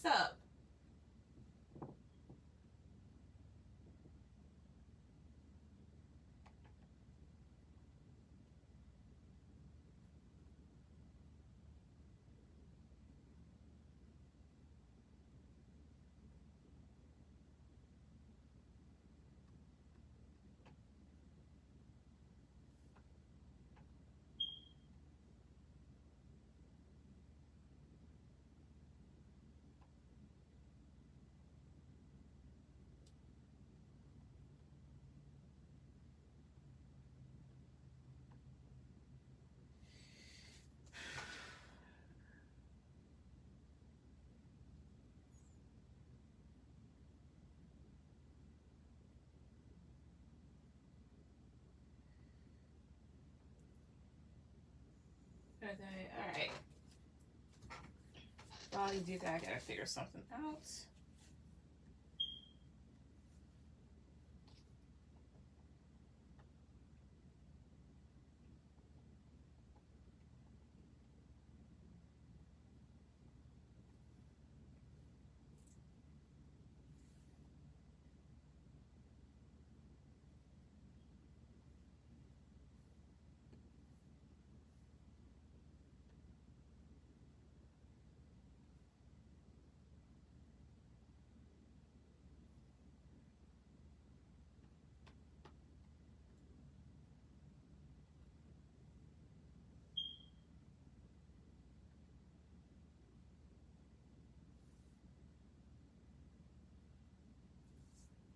up? Okay, all right. While you do that, I gotta figure something out.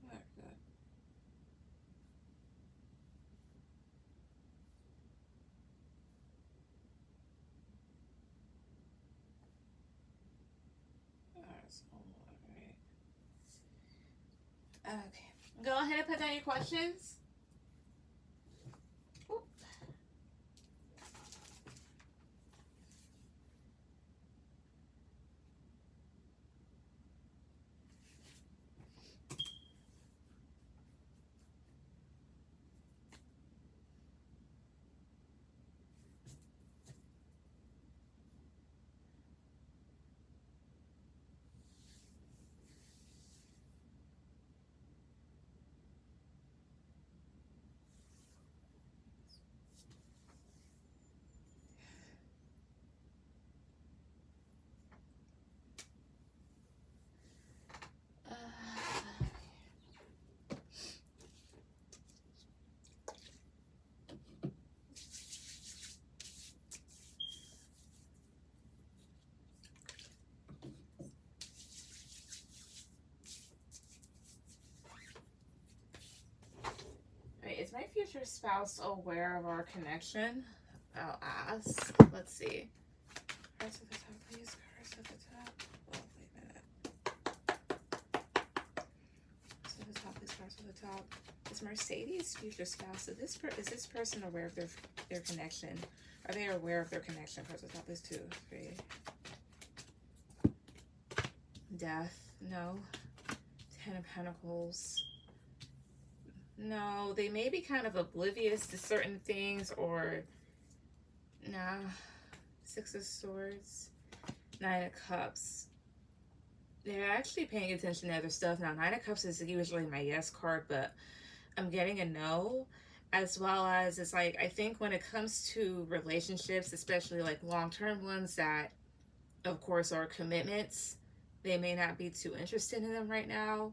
All right, good. All right, so, all right. Okay. Go ahead and put down your questions. Oop. Wait, is my future spouse aware of our connection? I'll ask. Let's see. Cards at the top, please. Cards at the top. Oh, wait a minute. Cards at the top, please. Cards at the top. Is Mercedes future spouse? So is this person aware of their connection? Are they aware of their connection? Cards at the top, please. 2, 3. Death. No. 10 of Pentacles. No, they may be kind of oblivious to certain things, or nah. 6 of Swords, 9 of Cups. They're actually paying attention to other stuff. Now, 9 of Cups is usually my yes card, but I'm getting a no, as well as it's like, I think when it comes to relationships, especially like long-term ones that, of course, are commitments, they may not be too interested in them right now.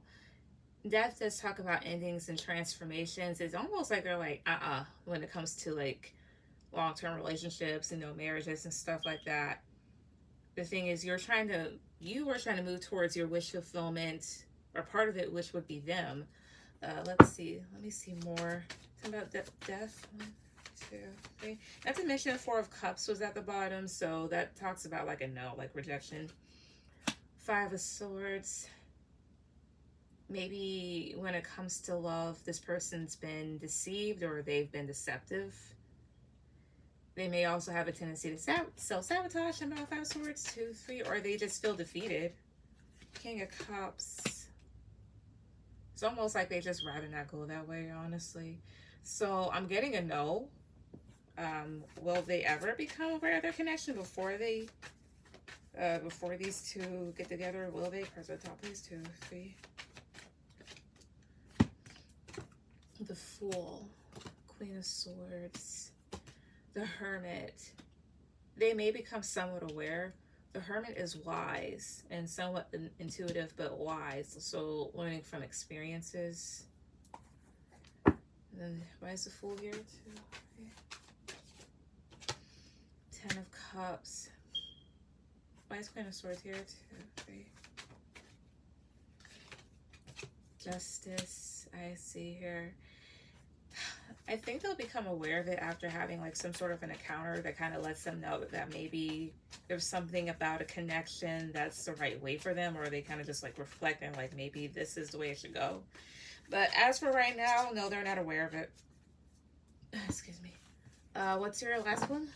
Death does talk about endings and transformations. It's almost like they're like, when it comes to like long-term relationships, marriages and stuff like that. The thing is, you are trying to move towards your wish fulfillment, or part of it, which would be them. Let me see more. Something about death. 1, 2, 3. Not to mention 4 of Cups was at the bottom, so that talks about like a no, like rejection. 5 of Swords. Maybe when it comes to love, this person's been deceived or they've been deceptive. They may also have a tendency to self-sabotage. I'm about 5 of Swords, 2, 3, or they just feel defeated. King of Cups. It's almost like they just rather not go that way, honestly. So I'm getting a no. Will they ever become aware of their connection before they before these two get together, will they? Cards at the top, please. 2, 3. The Fool, Queen of Swords, the Hermit. They may become somewhat aware. The Hermit is wise and somewhat intuitive, but wise. So learning from experiences. And then why is the Fool here too? Okay. 10 of Cups. Why is Queen of Swords here? 2, 3. Justice, I see here. I think they'll become aware of it after having like some sort of an encounter that kind of lets them know that maybe there's something about a connection that's the right way for them, or they kind of just like reflect and like maybe this is the way it should go. But as for right now, no, they're not aware of it. Excuse me. What's your last one?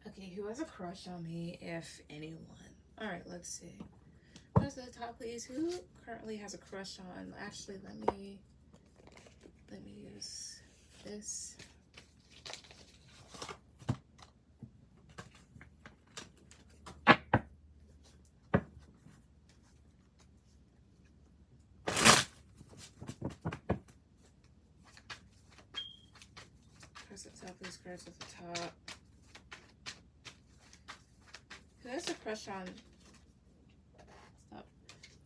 Okay, who has a crush on me, if anyone? All right, let's see. What's the top, please? Who currently has a crush on? Actually, let me use this. Cards at the top, please. Cards at the top. Who has a crush on? Stop.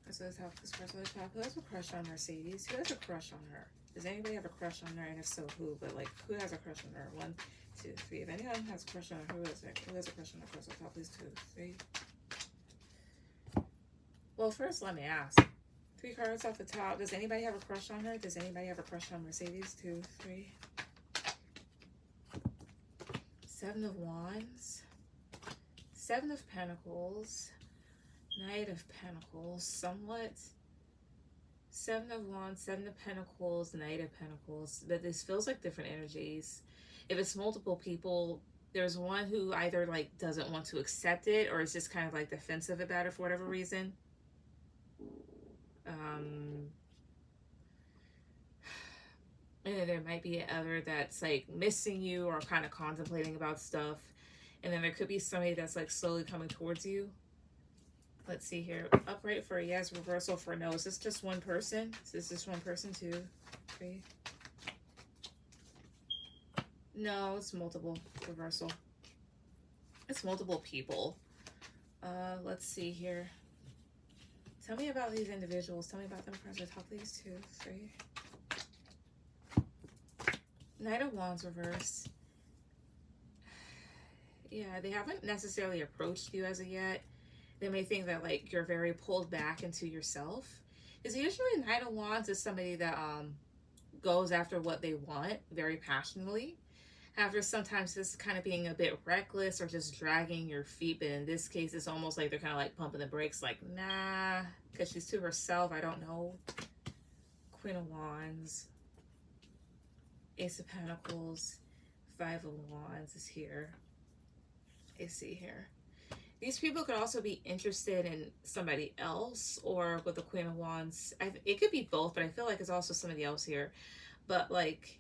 Cards at the top, please. Cards at the top. Who has a crush on Mercedes? Who has a crush on her? Does anybody have a crush on her? And if so, who? But like, who has a crush on her? 1, 2, 3. If anyone has a crush on her, who is it? Who has a crush on her? Cards at the top, please. 2, 3. Well, first, let me ask. 3 cards off the top. Does anybody have a crush on her? Does anybody have a crush on Mercedes? 2, 3. 7 of Wands. 7 of Pentacles. Knight of Pentacles. Somewhat. 7 of Wands, 7 of Pentacles, Knight of Pentacles. But this feels like different energies. If it's multiple people, there's one who either like doesn't want to accept it or is just kind of like defensive about it for whatever reason. And then there might be an other that's like missing you or kind of contemplating about stuff. And then there could be somebody that's like slowly coming towards you. Let's see here. Upright for a yes, reversal for no. Is this just one person? Is this just one person? 2, 3. No, it's multiple. Reversal. It's multiple people. Let's see here. Tell me about these individuals. Tell me about them. Cards at the top, please. 2, 3. Knight of Wands reverse. Yeah, they haven't necessarily approached you as of yet. They may think that like you're very pulled back into yourself. Because usually Knight of Wands is somebody that goes after what they want very passionately. After sometimes this kind of being a bit reckless or just dragging your feet, but in this case it's almost like they're kind of like pumping the brakes, like nah, because she's to herself. I don't know. Queen of Wands, Ace of Pentacles, 5 of Wands is here. I see here. These people could also be interested in somebody else, or with the Queen of Wands. It could be both, but I feel like it's also somebody else here. But like,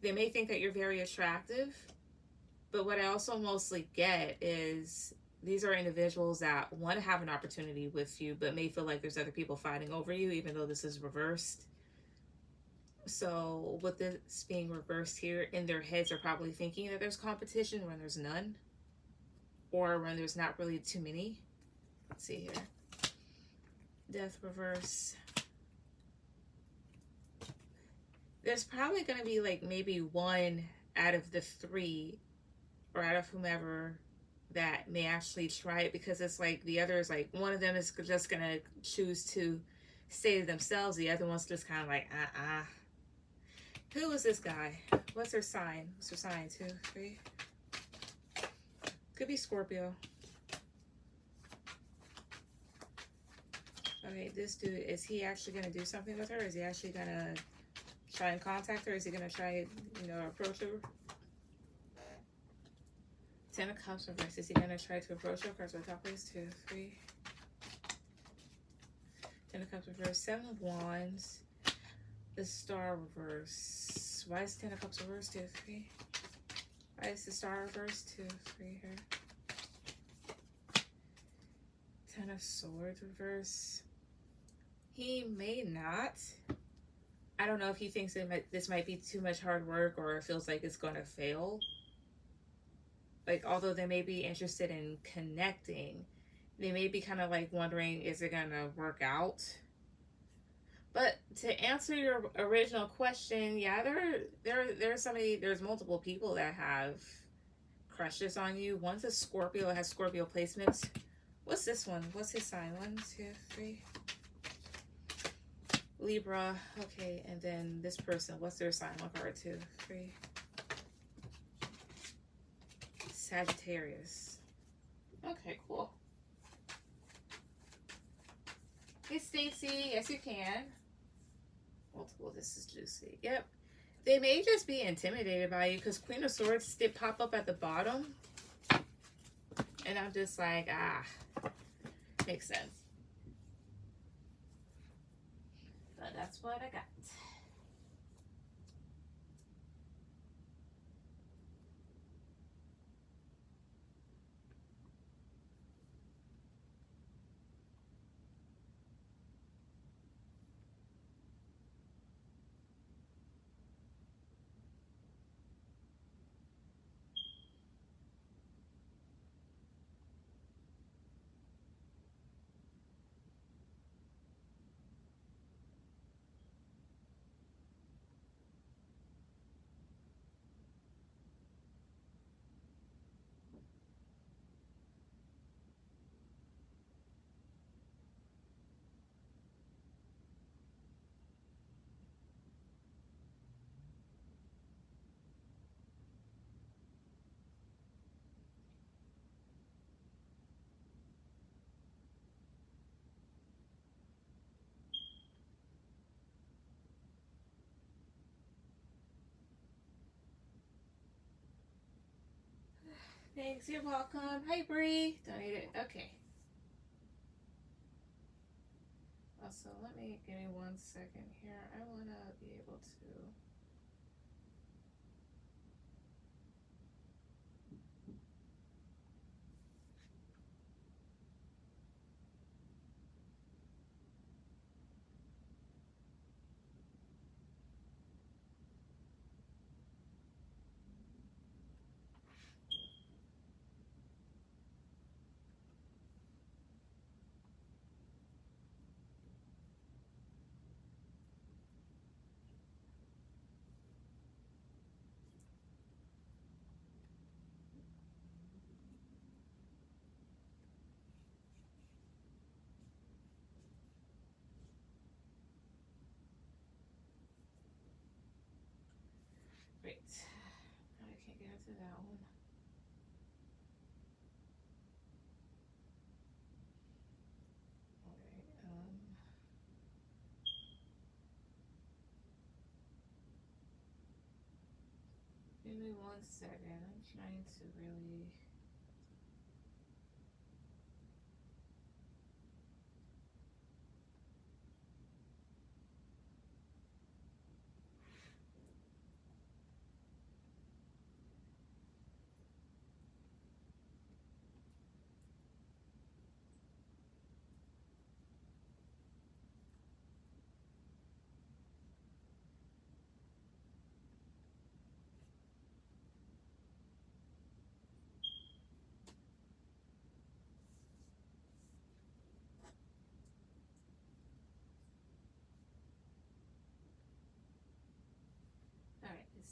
they may think that you're very attractive. But what I also mostly get is these are individuals that want to have an opportunity with you, but may feel like there's other people fighting over you, even though this is reversed. So with this being reversed here, in their heads are probably thinking that there's competition when there's none. Or when there's not really too many. Let's see here. Death reverse. There's probably going to be like maybe one out of the three or out of whomever that may actually try it, because it's like the others, like one of them is just going to choose to stay to themselves. The other one's just kind of like, Who is this guy? What's her sign? What's her sign? 2, 3. Could be Scorpio. Okay, this dude, is he actually going to do something with her? Is he actually going to try and contact her? Is he going to try, approach her? 10 of Cups reverse. Is he going to try to approach her? Cards with top place. 2, 3. 10 of Cups reverse. 7 of Wands. The Star reverse. Why is 10 of Cups reverse? 2, 3. Why is the Star reverse? 2, 3 here. 10 of Swords reverse. He may not. I don't know if he thinks this might be too much hard work, or it feels like it's going to fail. Like, although they may be interested in connecting, they may be kind of like wondering, is it going to work out? But to answer your original question, yeah, there's multiple people that have crushes on you. One's a Scorpio, has Scorpio placements. What's this one? What's his sign? 1, 2, 3. Libra. Okay, and then this person, what's their sign? 1 card, 2, 3. Sagittarius. Okay, cool. Hey, Stacy. Yes, you can. Multiple. This is juicy. Yep. They may just be intimidated by you, because Queen of Swords did pop up at the bottom. And I'm just like, makes sense. But that's what I got. Thanks, you're welcome. Hi, Bree. Donated. Okay. Also, give me 1 second here. I want to be able to. Great. I can't get into that one. Alright, give me 1 second. I'm trying to really.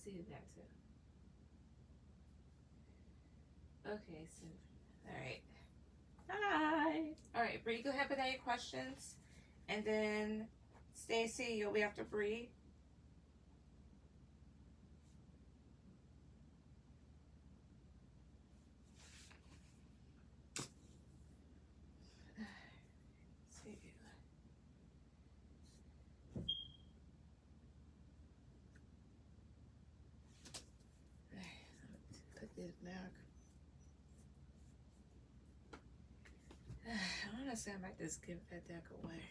see you back to. Okay, so, all right. Hi. All right, Bree, go ahead with any questions, and then Stacy, you'll be after Bree. Put this back. Honestly, I might just give that deck away.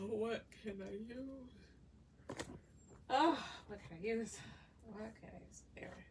What can I use? Oh, what can I use? What can I use? There.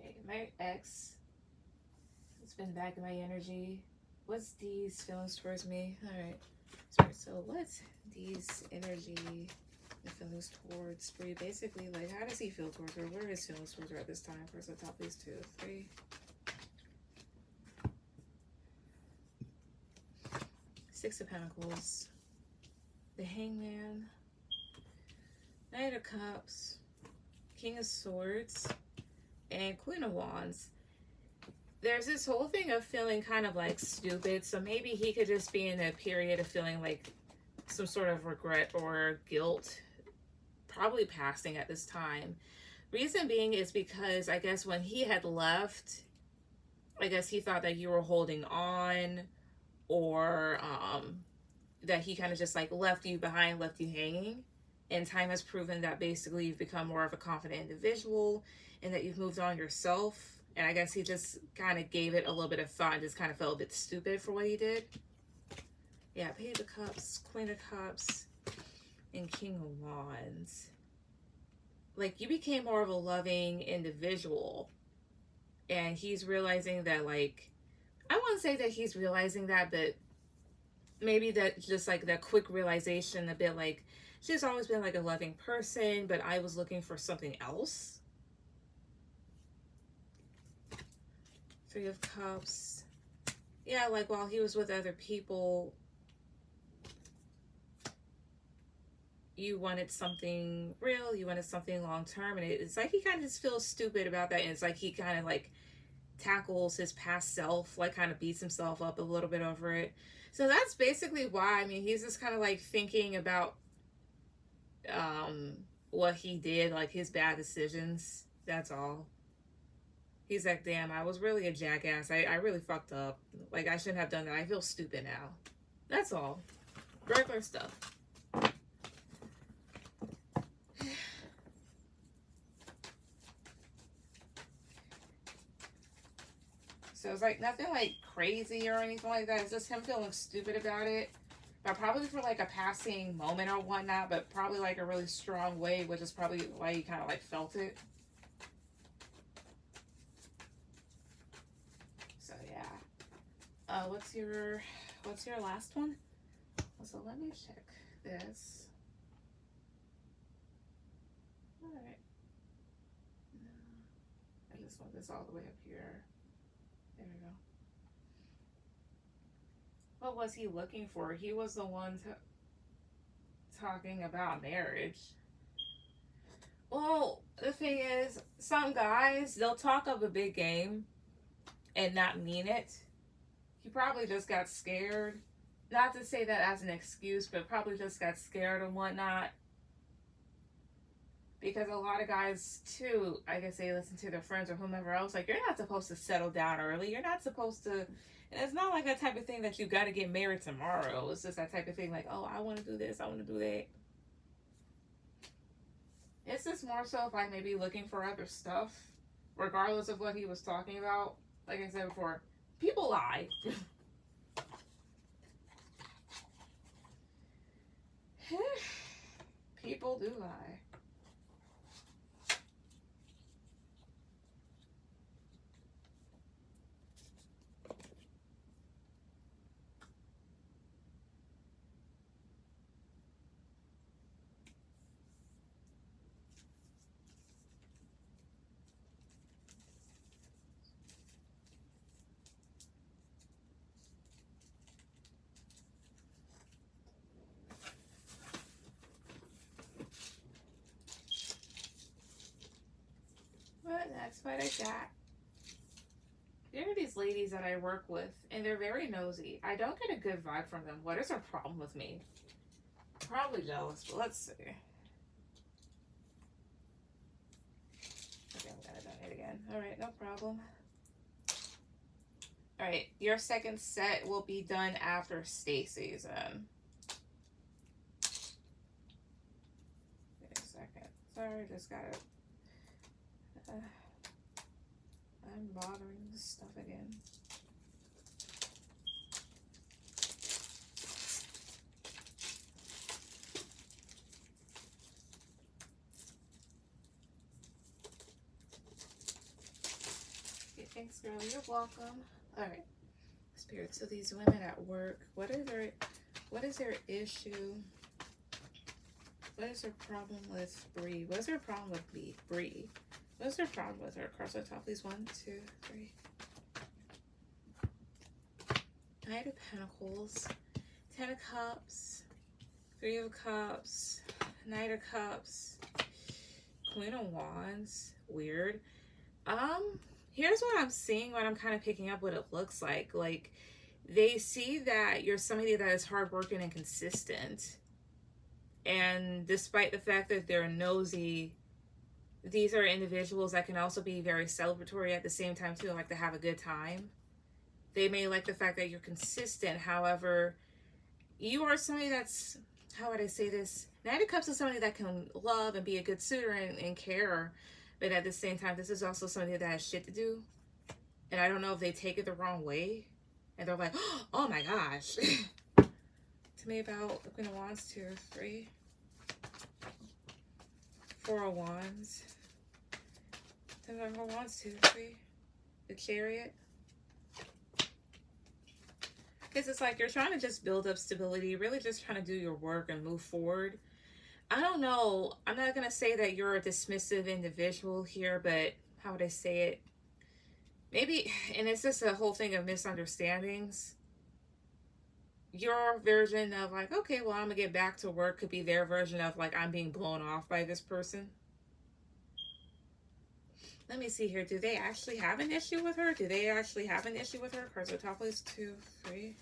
Okay, my ex has been back in my energy. What's D's feelings towards me? Alright. So what's D's energy and feelings towards Bree? Basically, like, how does he feel towards her? What are his feelings towards her at this time? First, the top these 2, 3. Six of Pentacles. The Hangman. Knight of Cups. King of Swords. And Queen of Wands. There's this whole thing of feeling kind of like stupid, so maybe he could just be in a period of feeling like some sort of regret or guilt, probably passing at this time. Reason being is because I guess when he had left, I guess he thought that you were holding on, or that he kind of just like left you behind, left you hanging. And time has proven that basically you've become more of a confident individual and that you've moved on yourself. And I guess he just kind of gave it a little bit of thought and just kind of felt a bit stupid for what he did. Yeah, Page of Cups, Queen of Cups, and King of Wands. Like, you became more of a loving individual. And he's realizing that, like, I wouldn't say that he's realizing that, but maybe that just like that quick realization, a bit like, she's always been like a loving person, but I was looking for something else. Three of Cups. Yeah, like while he was with other people, you wanted something real, you wanted something long term, and it's like he kind of just feels stupid about that, and it's like he kind of like tackles his past self, like kind of beats himself up a little bit over it. So that's basically why, I mean, he's just kind of like thinking about what he did, like his bad decisions. That's all. He's like, damn, I was really a jackass. I really fucked up. Like, I shouldn't have done that. I feel stupid now. That's all. Regular stuff. So it's like nothing like crazy or anything like that. It's just him feeling stupid about it. But probably for like a passing moment or whatnot, but probably like a really strong way, which is probably why he kind of like felt it. So yeah. What's your last one? So let me check this. Alright. I just want this all the way up here. There we go. What was he looking for? He was the one talking about marriage. Well, the thing is, some guys, they'll talk up a big game and not mean it. He probably just got scared. Not to say that as an excuse, but probably just got scared and whatnot. Because a lot of guys, too, I guess they listen to their friends or whomever else, like, you're not supposed to settle down early. You're not supposed to, and it's not like that type of thing that you got to get married tomorrow. It's just that type of thing like, oh, I want to do this, I want to do that. It's just more so if I may be looking for other stuff, regardless of what he was talking about. Like I said before, people lie. People do lie. That's what I got. There are these ladies that I work with, and they're very nosy. I don't get a good vibe from them. What is their problem with me? Probably jealous, but let's see. Okay, I'm gonna donate again. Alright, no problem. Alright, your second set will be done after Stacy's. Wait a second. Sorry, just gotta... I'm bothering this stuff again. Okay, thanks, girl. You're welcome. All right, Spirit. So these women at work, what is their issue? What is their problem with Bree? What is their problem with Bree? What's their problem with her? Cards on top, please. 1, 2, 3. Knight of Pentacles, 10 of Cups, 3 of Cups, Knight of Cups, Queen of Wands. Weird. Here's what I'm seeing, what I'm kind of picking up what it looks like. Like, they see that you're somebody that is hardworking and consistent. And despite the fact that they're nosy, these are individuals that can also be very celebratory at the same time too, like to have a good time. They may like the fact that you're consistent. However, you are somebody that's, how would I say this? Knight of Cups is somebody that can love and be a good suitor and care. But at the same time, this is also somebody that has shit to do. And I don't know if they take it the wrong way. And they're like, oh my gosh. To me about the Queen of Wands, 2 or 3. 4 of Wands. 10 of Wands, 2, 3. The Chariot. Because it's like you're trying to just build up stability, really just trying to do your work and move forward. I don't know. I'm not going to say that you're a dismissive individual here, but how would I say it? Maybe, and it's just a whole thing of misunderstandings. Your version of like, okay, well, I'm going to get back to work could be their version of like, I'm being blown off by this person. Let me see here. Do they actually have an issue with her? Do they actually have an issue with her? Cards on top, please. 2, 3.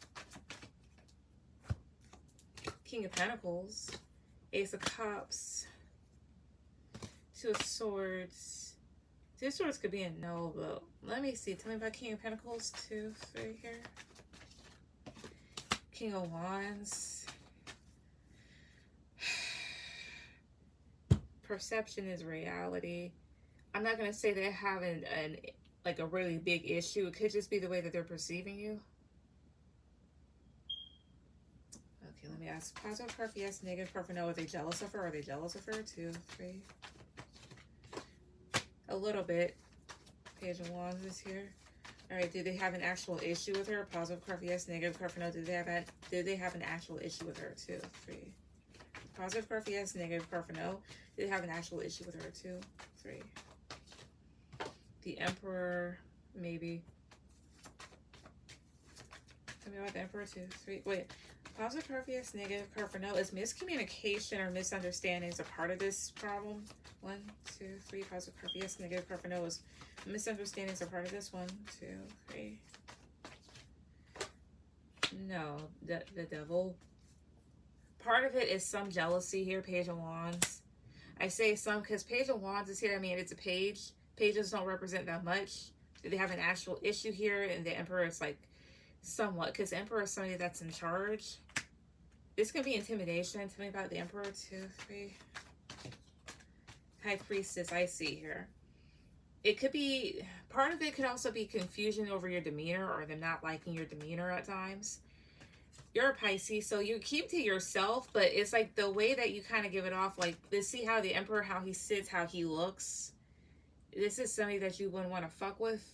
King of Pentacles. Ace of Cups. 2 of Swords. 2 of Swords could be a no, but let me see. Tell me about King of Pentacles. 2, 3 here. King of Wands. Perception is reality. I'm not going to say they have like a really big issue. It could just be the way that they're perceiving you. Okay, let me ask. Positive card for yes, negative card for no. Are they jealous of her? Are they jealous of her? 2, 3. A little bit. Page of Wands is here. All right, do they have an actual issue with her? Positive card for yes, negative card for no. Do they have an actual issue with her? 2, 3. Positive card for yes, negative card for no. Do they have an actual issue with her? 2, 3. The Emperor, maybe. Tell me about the Emperor, 2, 3. Wait, positive card for yes, negative card for no. Is miscommunication or misunderstandings a part of this problem? 1, 2, 3. Positive card for yes, negative card for no. Is misunderstandings a part of this? 1, 2, 3. No, the Devil. Part of it is some jealousy here, Page of Wands. I say some because Page of Wands is here. I mean, it's a page. Pages don't represent that much. Do they have an actual issue here? And the Emperor is like somewhat, because Emperor is somebody that's in charge. This could be intimidation. Tell me about the Emperor. 2, 3. High Priestess, I see here. It could be, part of it could also be confusion over your demeanor or them not liking your demeanor at times. You're a Pisces, so you keep to yourself, but it's like the way that you kind of give it off. Like, let's see how the Emperor, how he sits, how he looks. This is somebody that you wouldn't want to fuck with.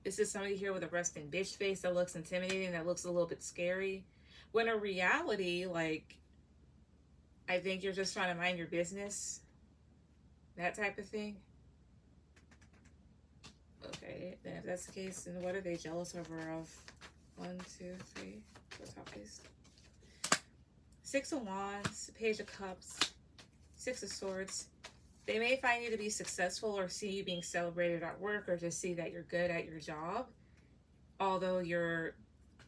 This is somebody here with a resting bitch face that looks intimidating, that looks a little bit scary. When in reality, like, I think you're just trying to mind your business. That type of thing. Okay, then if that's the case, then what are they jealous of her of? 1, 2, 3. Go top, please. 6 of Wands, Page of Cups, 6 of Swords, They may find you to be successful or see you being celebrated at work or just see that you're good at your job. Although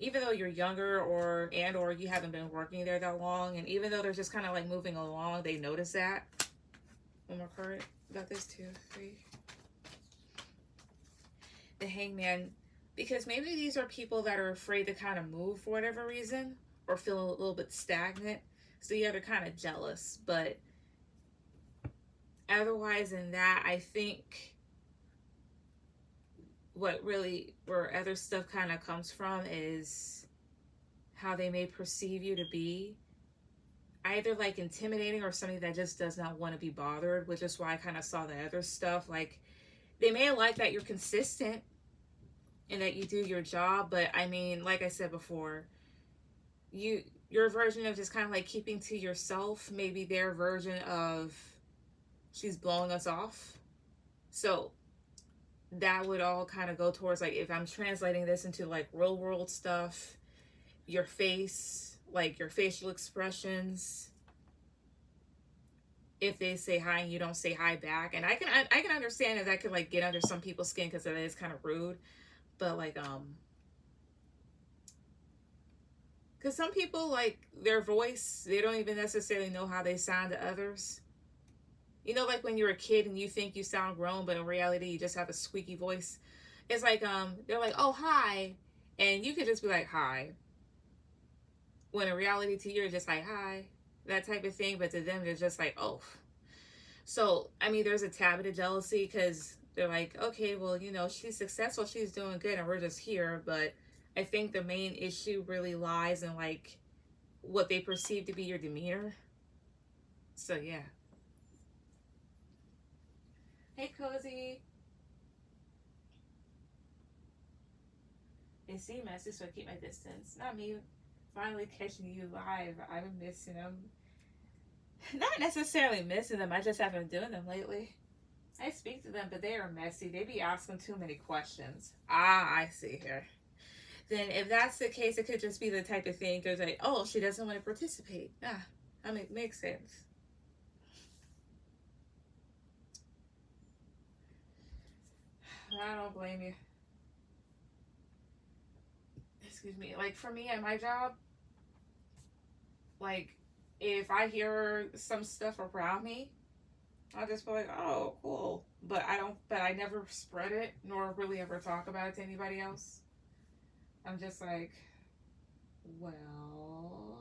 even though you're younger or you haven't been working there that long, and even though they're just kind of like moving along, they notice that. One more card about this too. 3. The Hangman. Because maybe these are people that are afraid to kind of move for whatever reason or feel a little bit stagnant. So yeah, they're kind of jealous. But otherwise than that, I think where other stuff kind of comes from is how they may perceive you to be either like intimidating or somebody that just does not want to be bothered, which is why I kind of saw the other stuff. Like, they may like that you're consistent and that you do your job, but I mean, like I said before, your version of just kind of like keeping to yourself, maybe their version of she's blowing us off. So that would all kind of go towards, like, if I'm translating this into like real world stuff, your face, like your facial expressions, if they say hi and you don't say hi back. And I can understand if that could like get under some people's skin because it is kind of rude. But like because some people, like, their voice, they don't even necessarily know how they sound to others. You know, like when you're a kid and you think you sound grown, but in reality you just have a squeaky voice. It's like they're like, oh, hi, and you could just be like, hi, when in reality to you, you're just like, hi, that type of thing. But to them, they're just like, oh. So, I mean, there's a tad bit of jealousy because they're like, okay, well, you know, she's successful, she's doing good, and we're just here. But I think the main issue really lies in, like, what they perceive to be your demeanor. So, yeah. Hey, Cozy. They seem messy, so I keep my distance. Not me finally catching you live. I've been missing them. Not necessarily missing them. I just haven't been doing them lately. I speak to them, but they are messy. They be asking too many questions. Ah, I see here. Then if that's the case, it could just be the type of thing because, like, oh, she doesn't want to participate. Ah, I mean, it makes sense. I don't blame you. Excuse me. Like, for me at my job, like, if I hear some stuff around me, I'll just be like, oh, cool. But I never spread it, nor really ever talk about it to anybody else. I'm just like, well.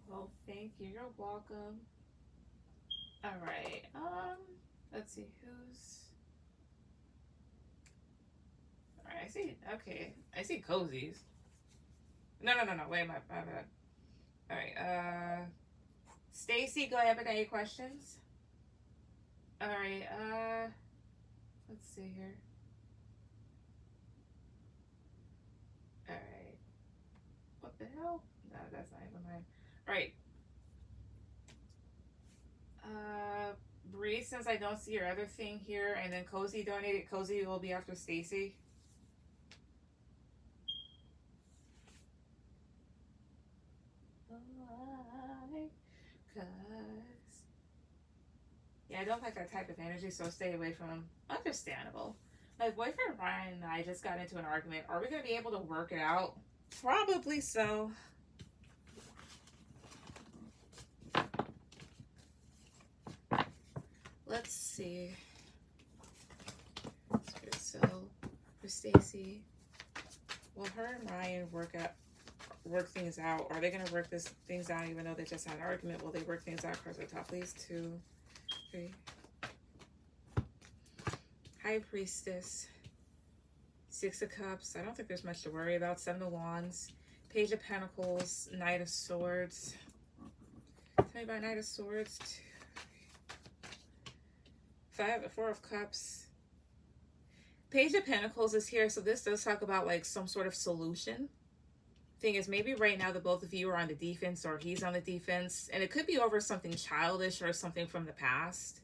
Well, thank you. You're welcome. All right. Let's see who's. All right. I see. Okay. I see cozies. No. Wait, my bad. All right. Stacy, go ahead with any questions. All right. Let's see here. All right. What the hell? No, that's not even mine. All right. Bree, since I don't see your other thing here, and then Cozy donated. Cozy will be after Stacy. Yeah, I don't like that type of energy, so stay away from them. Understandable. My boyfriend Ryan and I just got into an argument. Are we going to be able to work it out? Probably so. Let's see. So, for Stacy, will her and Ryan work things out? Are they going to work things out even though they just had an argument? Will they work things out? Cards at the top, please. 2, 3. High Priestess. 6 of Cups. I don't think there's much to worry about. 7 of Wands. Page of Pentacles. Knight of Swords. Tell me about Knight of Swords. 4 of Cups. Page of Pentacles is here, so this does talk about like some sort of solution. Thing is, maybe right now the both of you are on the defense or he's on the defense, and it could be over something childish or something from the past.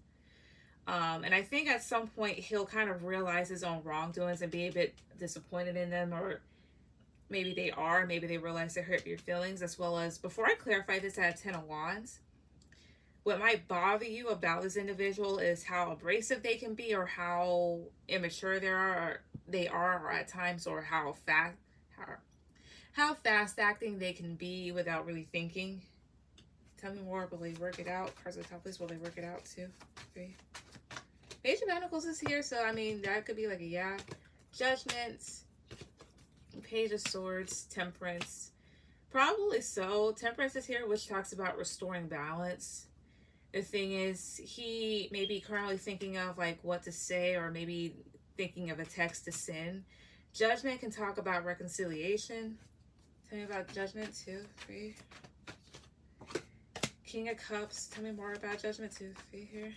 And I think at some point he'll kind of realize his own wrongdoings and be a bit disappointed in them, or maybe they are, maybe they realize they hurt your feelings. As well as, before I clarify this at 10 of Wands, what might bother you about this individual is how abrasive they can be, or how immature they are, or at times, or how fast acting they can be without really thinking. Tell me more. Will they work it out? Cards at the top, please. Will they work it out? 2, 3. Page of Pentacles is here, so I mean that could be like a yeah. Judgment, Page of Swords, Temperance. Probably so. Temperance is here, which talks about restoring balance. The thing is, he may be currently thinking of like what to say, or maybe thinking of a text to send. Judgment can talk about reconciliation. Tell me about Judgment. 2, 3. King of Cups. Tell me more about Judgment. 2, 3 here.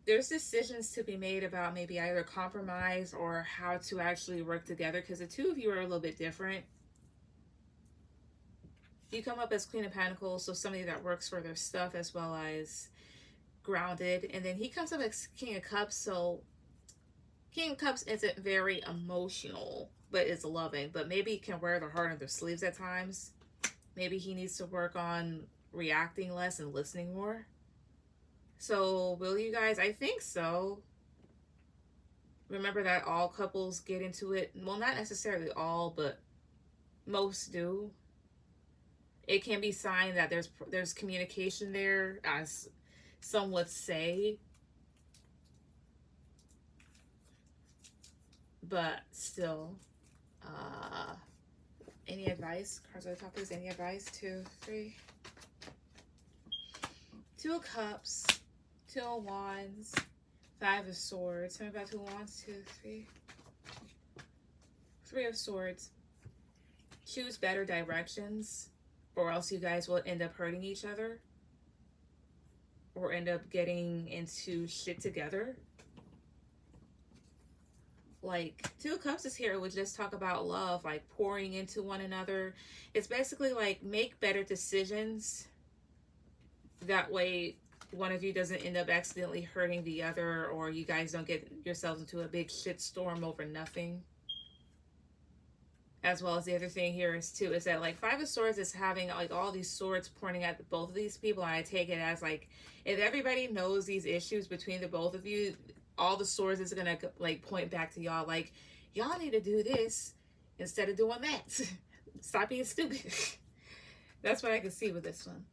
There's decisions to be made about maybe either compromise or how to actually work together, because the two of you are a little bit different. You come up as Queen of Pentacles, so somebody that works for their stuff as well as grounded. And then he comes up as King of Cups, so King of Cups isn't very emotional, but is loving, but maybe can wear their heart on their sleeves at times. Maybe he needs to work on reacting less and listening more. So will you guys? I think so. Remember that all couples get into it. Well, not necessarily all, but most do. It can be sign that there's communication there, as some would say. But still, any advice? Cards at the top, please. Any advice? 2, 3. 2 of Cups, 2 of Wands, 5 of Swords. Tell me about 2 of Wands. 2, 3. 3 of Swords. Choose better directions, or else you guys will end up hurting each other, or end up getting into shit together. Like, 2 of Cups is here, which just talk about love, like pouring into one another. It's basically like, make better decisions. That way one of you doesn't end up accidentally hurting the other, or you guys don't get yourselves into a big shit storm over nothing. As well as the other thing here is too, is that like 5 of Swords is having like all these swords pointing at both of these people. And I take it as like, if everybody knows these issues between the both of you, all the swords is gonna like point back to y'all, like, y'all need to do this instead of doing that. Stop being stupid. That's what I can see with this one.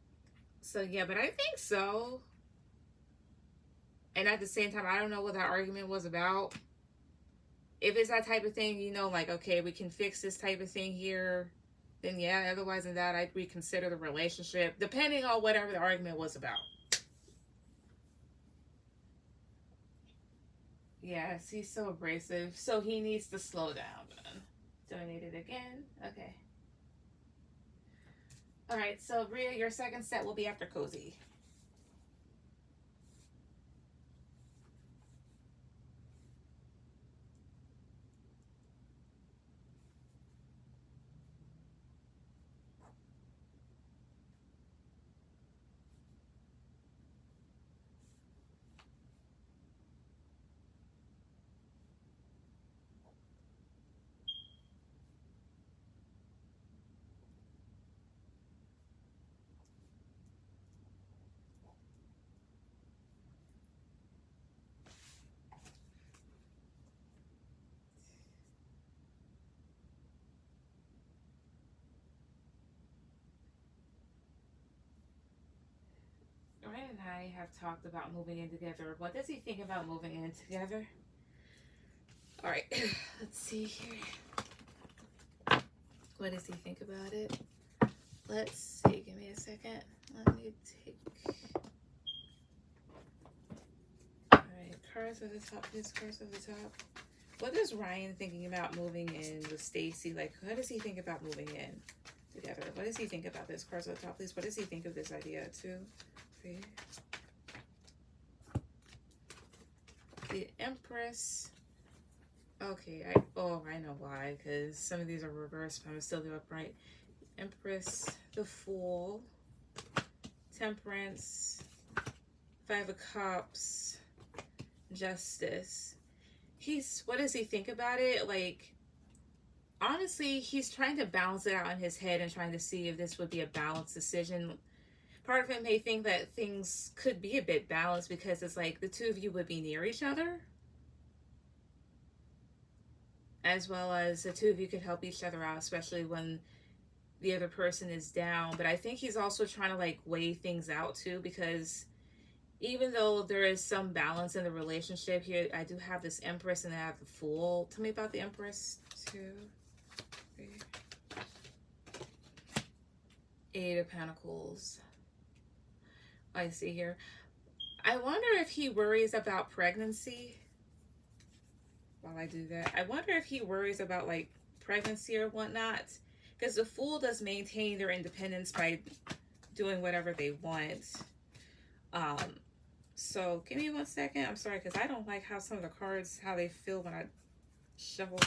So yeah, but I think so. And at the same time, I don't know what that argument was about. If it's that type of thing, you know, like, okay, we can fix this type of thing here, then yeah. Otherwise than that, I'd reconsider the relationship, depending on whatever the argument was about. Yes, he's so abrasive. So he needs to slow down. Donate it again. Okay. All right, so Rhea, your second set will be after Cozy. Ryan and I have talked about moving in together. What does he think about moving in together? All right, let's see here. What does he think about it? Let's see. Give me a second. Let me take. All right, cards at the top. These cards at the top. What is Ryan thinking about moving in with Stacy? Like, what does he think about moving in together? What does he think about this? Cards at the top, please. What does he think of this idea? 2, 3. The Empress. Okay, I know why, because some of these are reversed, but I'm still the upright. Empress, the Fool, Temperance, Five of Cups, Justice. What does he think about it? Like, honestly, he's trying to balance it out in his head and trying to see if this would be a balanced decision. Part of him may think that things could be a bit balanced because it's like the two of you would be near each other, as well as the two of you could help each other out, especially when the other person is down. But I think he's also trying to like weigh things out too, because even though there is some balance in the relationship here, I do have this Empress and I have the Fool. Tell me about the Empress. 2, 3. Eight of Pentacles. I see here. I wonder if he worries about pregnancy. While I do that, I wonder if he worries about like pregnancy or whatnot, because the Fool does maintain their independence by doing whatever they want. So give me 1 second. I'm sorry, because I don't like how some of the cards, how they feel when I shuffle.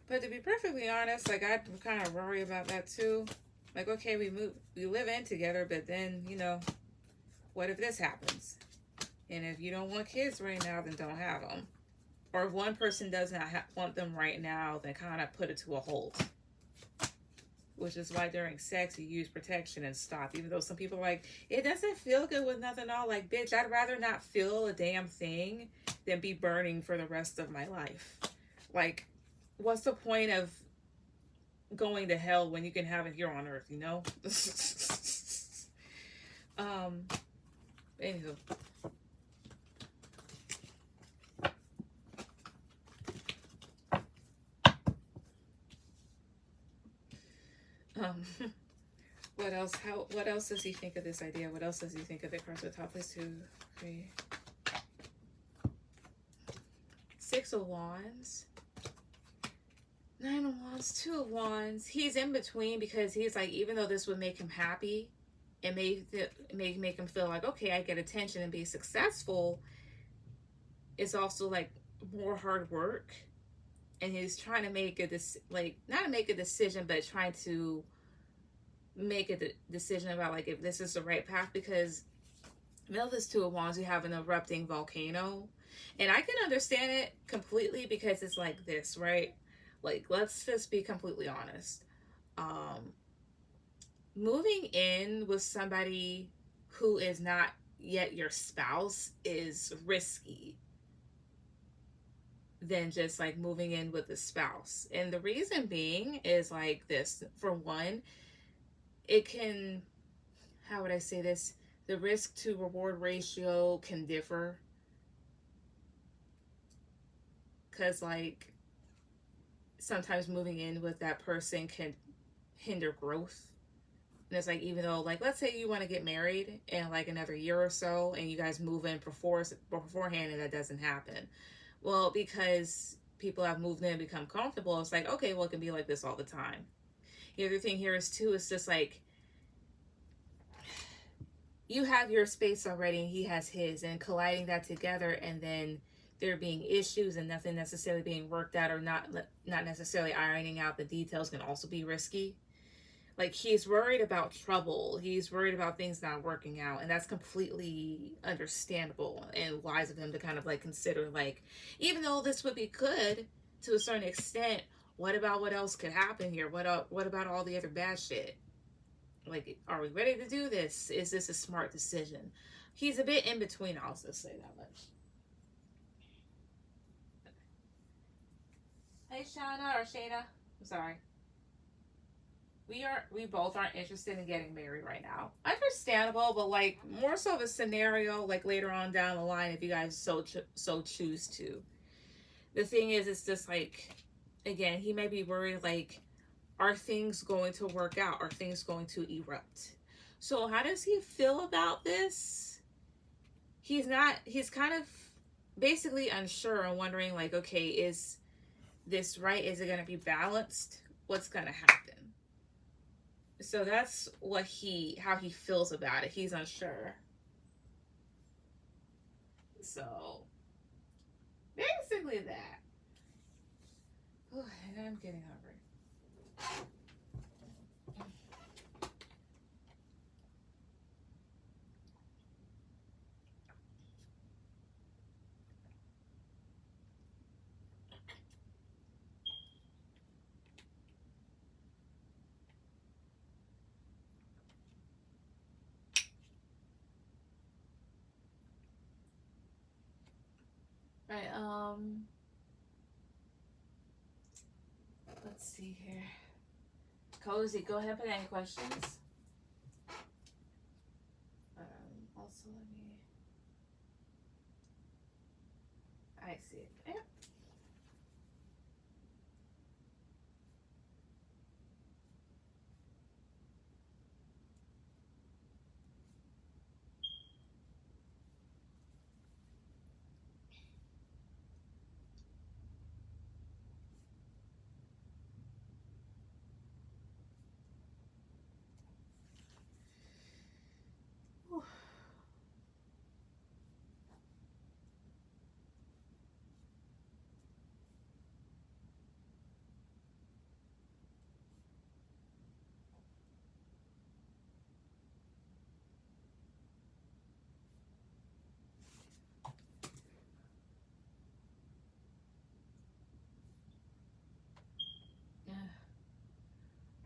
But to be perfectly honest, like I kind of worry about that too. Like, okay, we live in together, but then, you know, what if this happens? And if you don't want kids right now, then don't have them. Or if one person does not want them right now, then kind of put it to a halt. Which is why during sex you use protection and stop. Even though some people are like, it doesn't feel good with nothing all. Like, bitch, I'd rather not feel a damn thing than be burning for the rest of my life. Like, what's the point of going to hell when you can have it here on earth, you know? Anywho. What else? What else does he think of this idea? What else does he think of the cards at the top? Please, 2, 3. 6 of Wands. 9 of Wands, 2 of Wands. He's in between because he's like, even though this would make him happy, it may make him feel like, okay, I get attention and be successful. It's also like more hard work. And he's trying to make not to make a decision, but trying to make a decision about like if this is the right path, because middle of this 2 of Wands, you have an erupting volcano. And I can understand it completely because it's like this, right? Like, let's just be completely honest. Moving in with somebody who is not yet your spouse is risky than just like moving in with a spouse. And the reason being is like this. For one, it can, how would I say this? The risk to reward ratio can differ. Because like sometimes moving in with that person can hinder growth. And it's like, even though, like, let's say you want to get married in like another year or so and you guys move in beforehand and that doesn't happen. Well, because people have moved in and become comfortable, it's like, okay, well, it can be like this all the time. The other thing here is too, it's just like, you have your space already and he has his, and colliding that together and then there being issues and nothing necessarily being worked out, or not necessarily ironing out the details, can also be risky. Like, he's worried about trouble. He's worried about things not working out. And that's completely understandable and wise of him to kind of like consider, like, even though this would be good to a certain extent, what about what else could happen here? What about all the other bad shit? Like, are we ready to do this? Is this a smart decision? He's a bit in between, I'll just say that much. Hey, Shauna or Shayna. I'm sorry. We both aren't interested in getting married right now. Understandable, but like more so of a scenario like later on down the line if you guys so choose to. The thing is, it's just like, again, he may be worried like, are things going to work out? Are things going to erupt? So how does he feel about this? He's kind of basically unsure and wondering like, okay, is this right? Is it going to be balanced? What's going to happen? So that's how he feels about it. He's unsure. So basically that. Oh, and I'm getting hungry. Right, let's see here. Cozy, go ahead and put any questions. Also, let me. I see it. Yeah.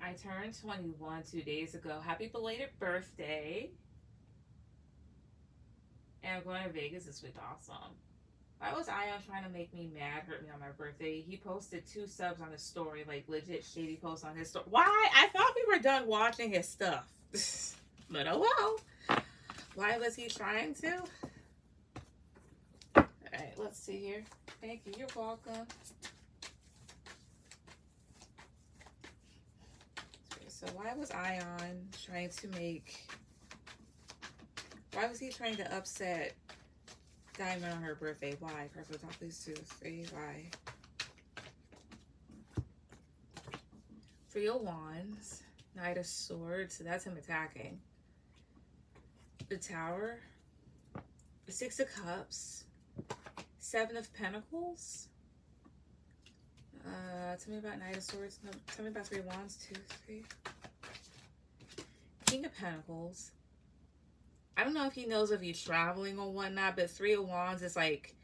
I turned 21 2 days ago. Happy belated birthday. And I'm going to Vegas this week. Awesome. Why was Ion trying to make me mad, hurt me on my birthday? He posted 2 subs on his story, like legit shady posts on his story. Why? I thought we were done watching his stuff. But oh well. Why was he trying to? Alright, let's see here. Thank you. You're welcome. So why was Ion trying to make... Why was he trying to upset Diamond on her birthday? Why? Purple top, please, 2, 3. Why? 3 of Wands. Knight of Swords. So that's him attacking. The Tower. The 6 of Cups. 7 of Pentacles. Tell me about Knight of Swords. No, tell me about 3 of Wands. 2, 3. King of Pentacles. I don't know if he knows if he's traveling or whatnot, but 3 of Wands is like,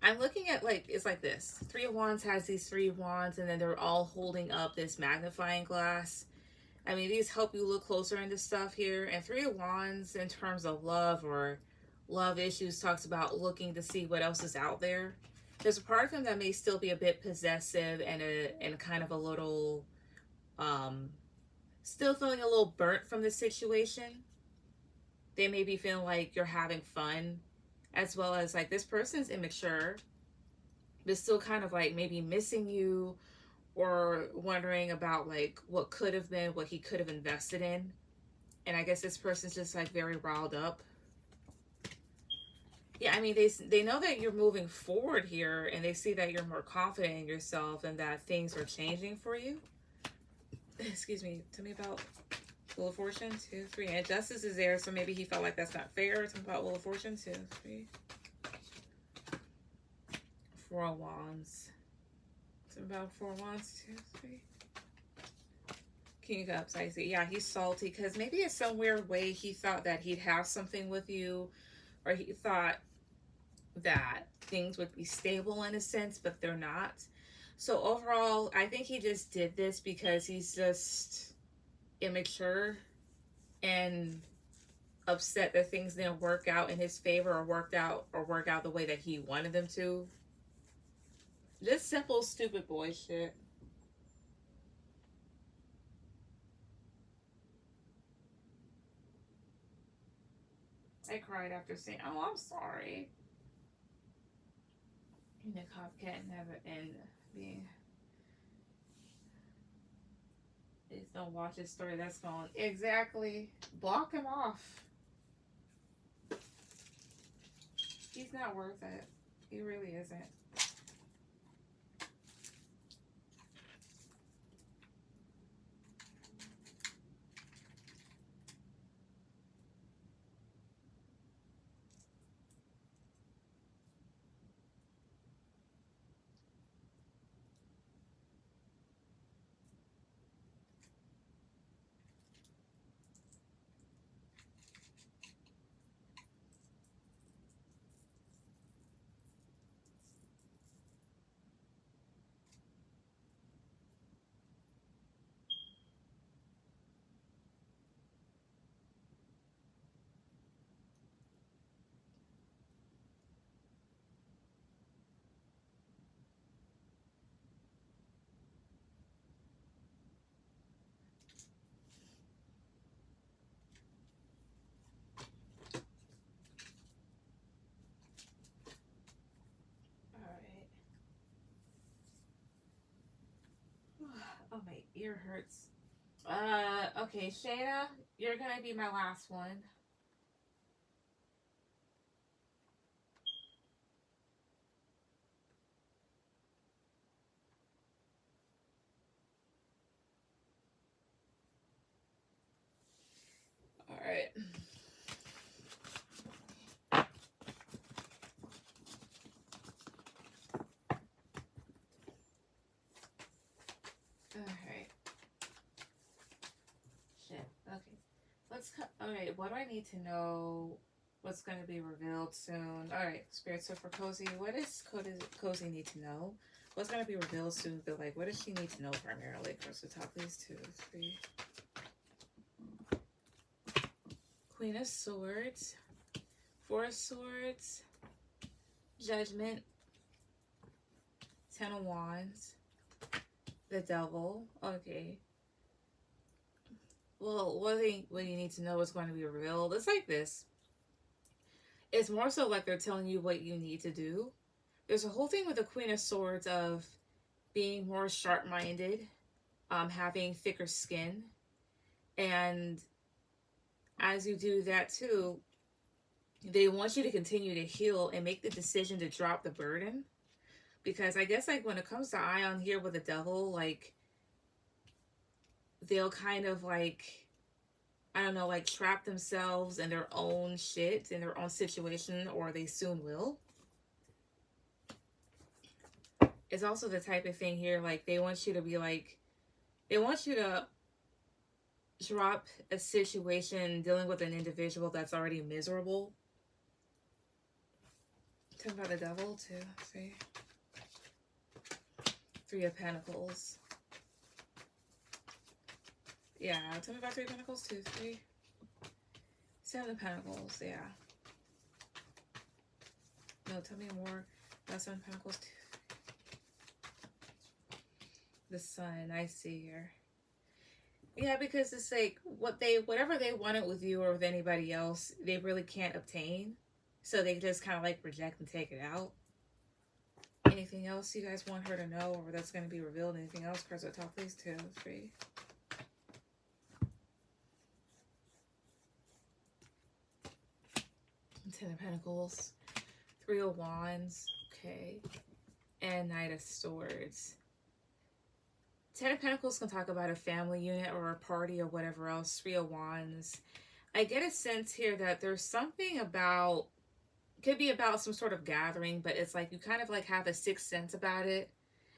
I'm looking at like, it's like this. 3 of Wands has these 3 wands and then they're all holding up this magnifying glass. I mean, these help you look closer into stuff here. And 3 of Wands in terms of love or love issues talks about looking to see what else is out there. There's a part of him that may still be a bit possessive and kind of a little, still feeling a little burnt from the situation. They may be feeling like you're having fun, as well as like this person's immature, but still kind of like maybe missing you or wondering about like what could have been, what he could have invested in. And I guess this person's just like very riled up. Yeah, I mean, they know that you're moving forward here and they see that you're more confident in yourself and that things are changing for you. Excuse me. Tell me about Wheel of Fortune. 2, 3. And Justice is there, so maybe he felt like that's not fair. Tell me about Wheel of Fortune. 2, 3. 4 of Wands. Tell me about 4 of Wands. 2, 3. King of Cups. I see. Yeah, he's salty because maybe in some weird way he thought that he'd have something with you, or he thought that things would be stable in a sense, but they're not. So overall, I think he just did this because he's just immature and upset that things didn't work out in his favor or work out the way that he wanted them to. Just simple stupid boy shit. I cried after saying, oh, I'm sorry. And the cop can't never end being. Please don't watch his story. That's going. Exactly. Block him off. He's not worth it. He really isn't. Oh, my ear hurts. Okay, Shayna, you're gonna be my last one. All right. All right. Shit. Okay. Let's cut. Okay. What do I need to know? What's going to be revealed soon? All right. Spirit. So for Cozy, what does Cozy need to know? What's going to be revealed soon? But like, what does she need to know primarily? First, the top these 2, 3. Queen of Swords, 4 of Swords, Judgment, 10 of Wands, the Devil. Okay. Well, what you need to know is going to be revealed. It's like this. It's more so like they're telling you what you need to do. There's a whole thing with the Queen of Swords of being more sharp-minded, having thicker skin, and as you do that too, they want you to continue to heal and make the decision to drop the burden. Because I guess like when it comes to Ion here with the Devil, like they'll kind of like, I don't know, like trap themselves in their own shit, in their own situation, or they soon will. It's also the type of thing here, like they want you to be like, they want you to drop a situation dealing with an individual that's already miserable. Talk about the Devil, 2, 3. 3 of Pentacles. Yeah, tell me about 3 of Pentacles, 2, 3. 7 of Pentacles, yeah. No, tell me more about 7 of Pentacles, 2, 3. The Sun, I see here. Yeah, because it's like whatever they wanted with you or with anybody else, they really can't obtain. So they just kind of like project and take it out. Anything else you guys want her to know or that's going to be revealed? Anything else? Cards at top, please. 2, 3. 10 of Pentacles. 3 of Wands. Okay. And Knight of Swords. 10 of Pentacles can talk about a family unit or a party or whatever else. 3 of Wands. I get a sense here that there's something about, could be about some sort of gathering, but it's like you kind of like have a sixth sense about it.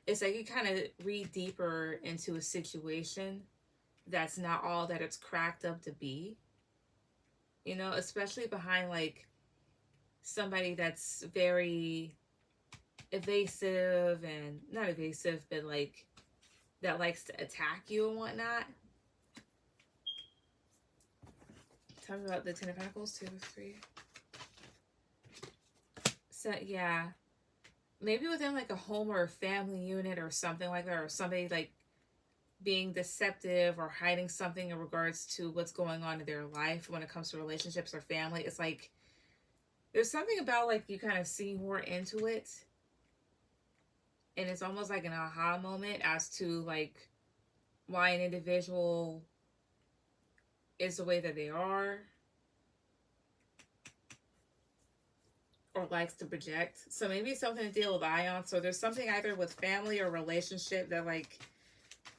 It's like you kind of read deeper into a situation that's not all that it's cracked up to be. You know, especially behind like somebody that's very evasive and not evasive, but like that likes to attack you and whatnot. Tell me about the 10 of Pentacles, 2, 3. So yeah, maybe within like a home or a family unit or something like that, or somebody like being deceptive or hiding something in regards to what's going on in their life when it comes to relationships or family. It's like there's something about like you kind of see more into it, and it's almost like an aha moment as to like why an individual is the way that they are or likes to project. So maybe it's something to deal with Ion. So there's something either with family or relationship that like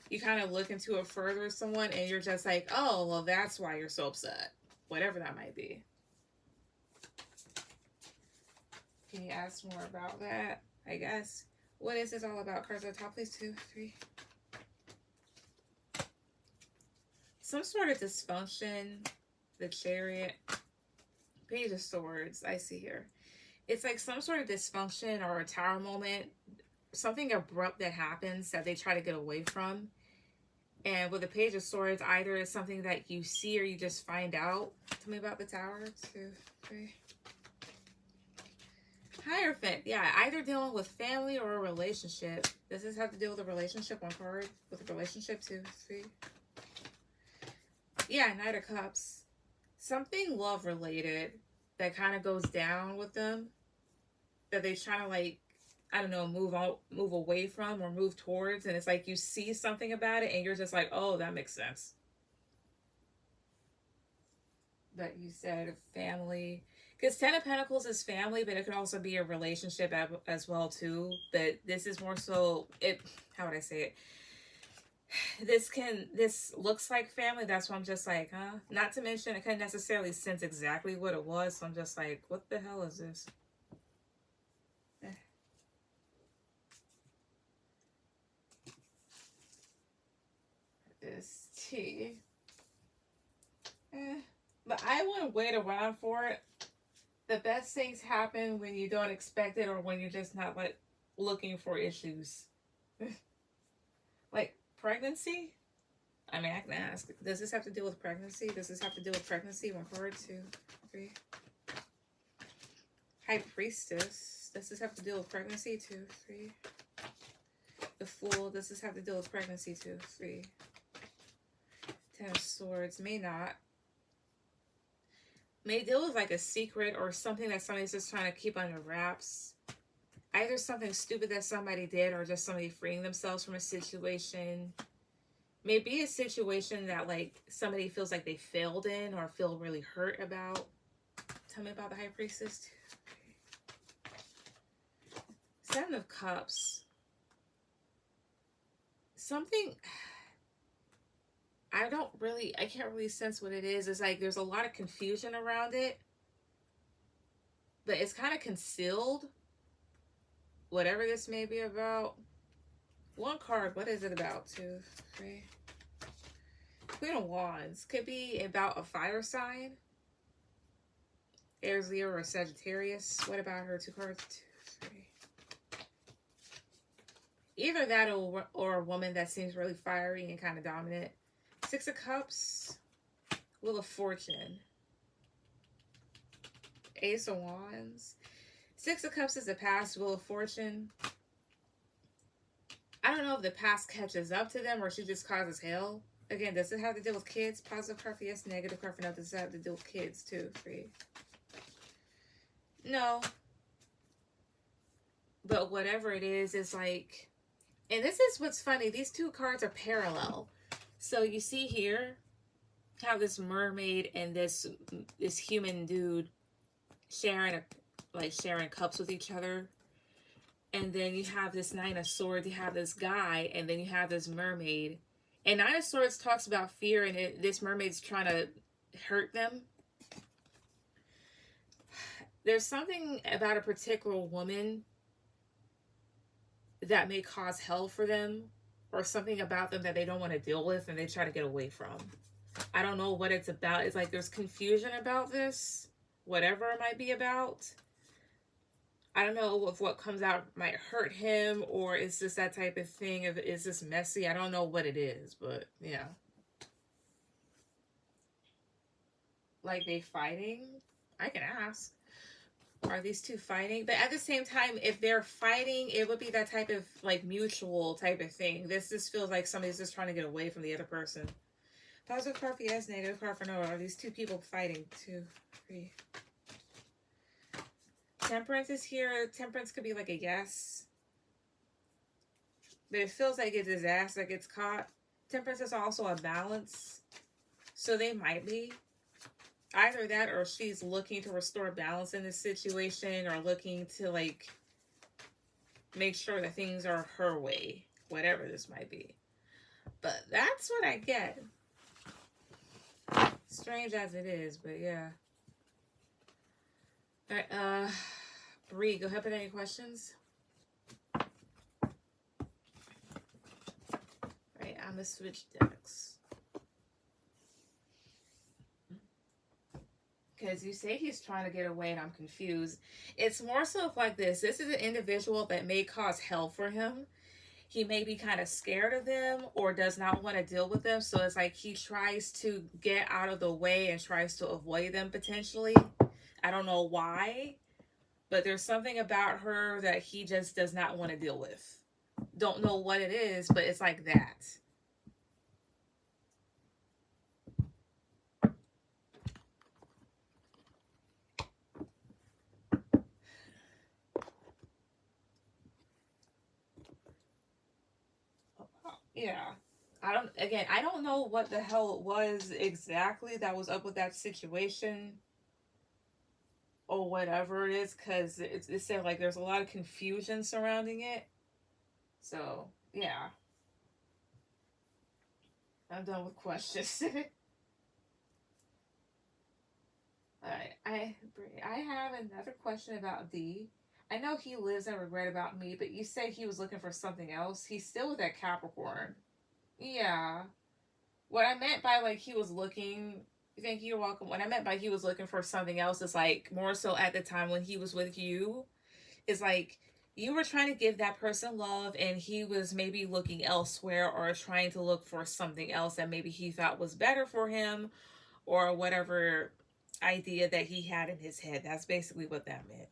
you kind of look into it further with someone and you're just like, oh, well, that's why you're so upset. Whatever that might be. Can you ask more about that? I guess. What is this all about? Cards at the top, please. 2, 3. Some sort of dysfunction. The Chariot. Page of Swords. I see here. It's like some sort of dysfunction or a tower moment. Something abrupt that happens that they try to get away from. And with the Page of Swords, either it's something that you see or you just find out. Tell me about the Tower. 2, 3. Hierophant. Yeah, either dealing with family or a relationship. Does this have to deal with a relationship? One card with a relationship. 2, 3. Yeah, Knight of Cups. Something love related that kind of goes down with them. That they're trying to like I don't know, move away from or move towards, and it's like you see something about it and you're just like, oh, that makes sense. But you said family, because Ten of Pentacles is family, but it could also be a relationship as well too. But this is more so it. How would I say it? This looks like family. That's why I'm just like, huh? Not to mention, I couldn't necessarily sense exactly what it was. So I'm just like, what the hell is this? This tea. But I wouldn't wait around for it. The best things happen when you don't expect it or when you're just not like looking for issues. Like pregnancy? I mean, I can ask. Does this have to deal with pregnancy? Does this have to do with pregnancy? 1 card, 2, 3. High Priestess. Does this have to deal with pregnancy? 2, 3. The Fool. Does this have to deal with pregnancy? 2, 3. 10 of Swords. May not. May deal with like a secret or something that somebody's just trying to keep under wraps. Either something stupid that somebody did or just somebody freeing themselves from a situation. Maybe a situation that like somebody feels like they failed in or feel really hurt about. Tell me about the High Priestess. 7 of Cups. Something... I can't really sense what it is. It's like there's a lot of confusion around it. But it's kind of concealed. Whatever this may be about. 1 card, what is it about? 2, 3. Queen of Wands. Could be about a fire sign. Aries, Leo, or Sagittarius. What about her? 2 cards. 2, 3. Either that or a woman that seems really fiery and kind of dominant. 6 of Cups. Wheel of Fortune. Ace of Wands. 6 of Cups is the past. Wheel of Fortune. I don't know if the past catches up to them or she just causes hell. Again, does it have to deal with kids? Positive card for yes, negative card for no. Does it have to deal with kids? 2, 3. No. But whatever it is like... And this is what's funny. These 2 cards are parallel. So you see here how this mermaid and this human dude sharing cups with each other. And then you have this 9 of Swords, you have this guy, and then you have this mermaid. And 9 of Swords talks about fear, and this mermaid's trying to hurt them. There's something about a particular woman that may cause hell for them, or something about them that they don't want to deal with, and they try to get away from. I don't know what it's about. It's like there's confusion about this, whatever it might be about. I don't know if what comes out might hurt him, or it's just that type of thing. If it's just messy, I don't know what it is, but yeah. Like they fighting? I can ask. Are these 2 fighting? But at the same time, if they're fighting, it would be that type of like mutual type of thing. This just feels like somebody's just trying to get away from the other person. Positive card for yes, negative card for no. Are these 2 people fighting? 2, 3. Temperance is here. Temperance could be like a yes. But it feels like a disaster that gets caught. Temperance is also a balance. So they might be. Either that or she's looking to restore balance in this situation or looking to like make sure that things are her way. Whatever this might be. But that's what I get. Strange as it is, but yeah. Alright, Bree, go ahead with any questions. Right, I'm gonna switch decks. Because you say he's trying to get away and I'm confused. It's more so like this. This is an individual that may cause hell for him. He may be kind of scared of them or does not want to deal with them. So it's like he tries to get out of the way and tries to avoid them potentially. I don't know why. But there's something about her that he just does not want to deal with. Don't know what it is, but it's like that. Yeah. I don't know what the hell it was exactly that was up with that situation or whatever it is, because it said like there's a lot of confusion surrounding it. So, yeah, I'm done with questions. Alright, I have another question about D. I know he lives in regret about me, but you said he was looking for something else. He's still with that Capricorn. Yeah. What I meant by like he was looking, thank you, you're welcome. What I meant by he was looking for something else is like more so at the time when he was with you, is like you were trying to give that person love and he was maybe looking elsewhere or trying to look for something else that maybe he thought was better for him or whatever idea that he had in his head. That's basically what that meant.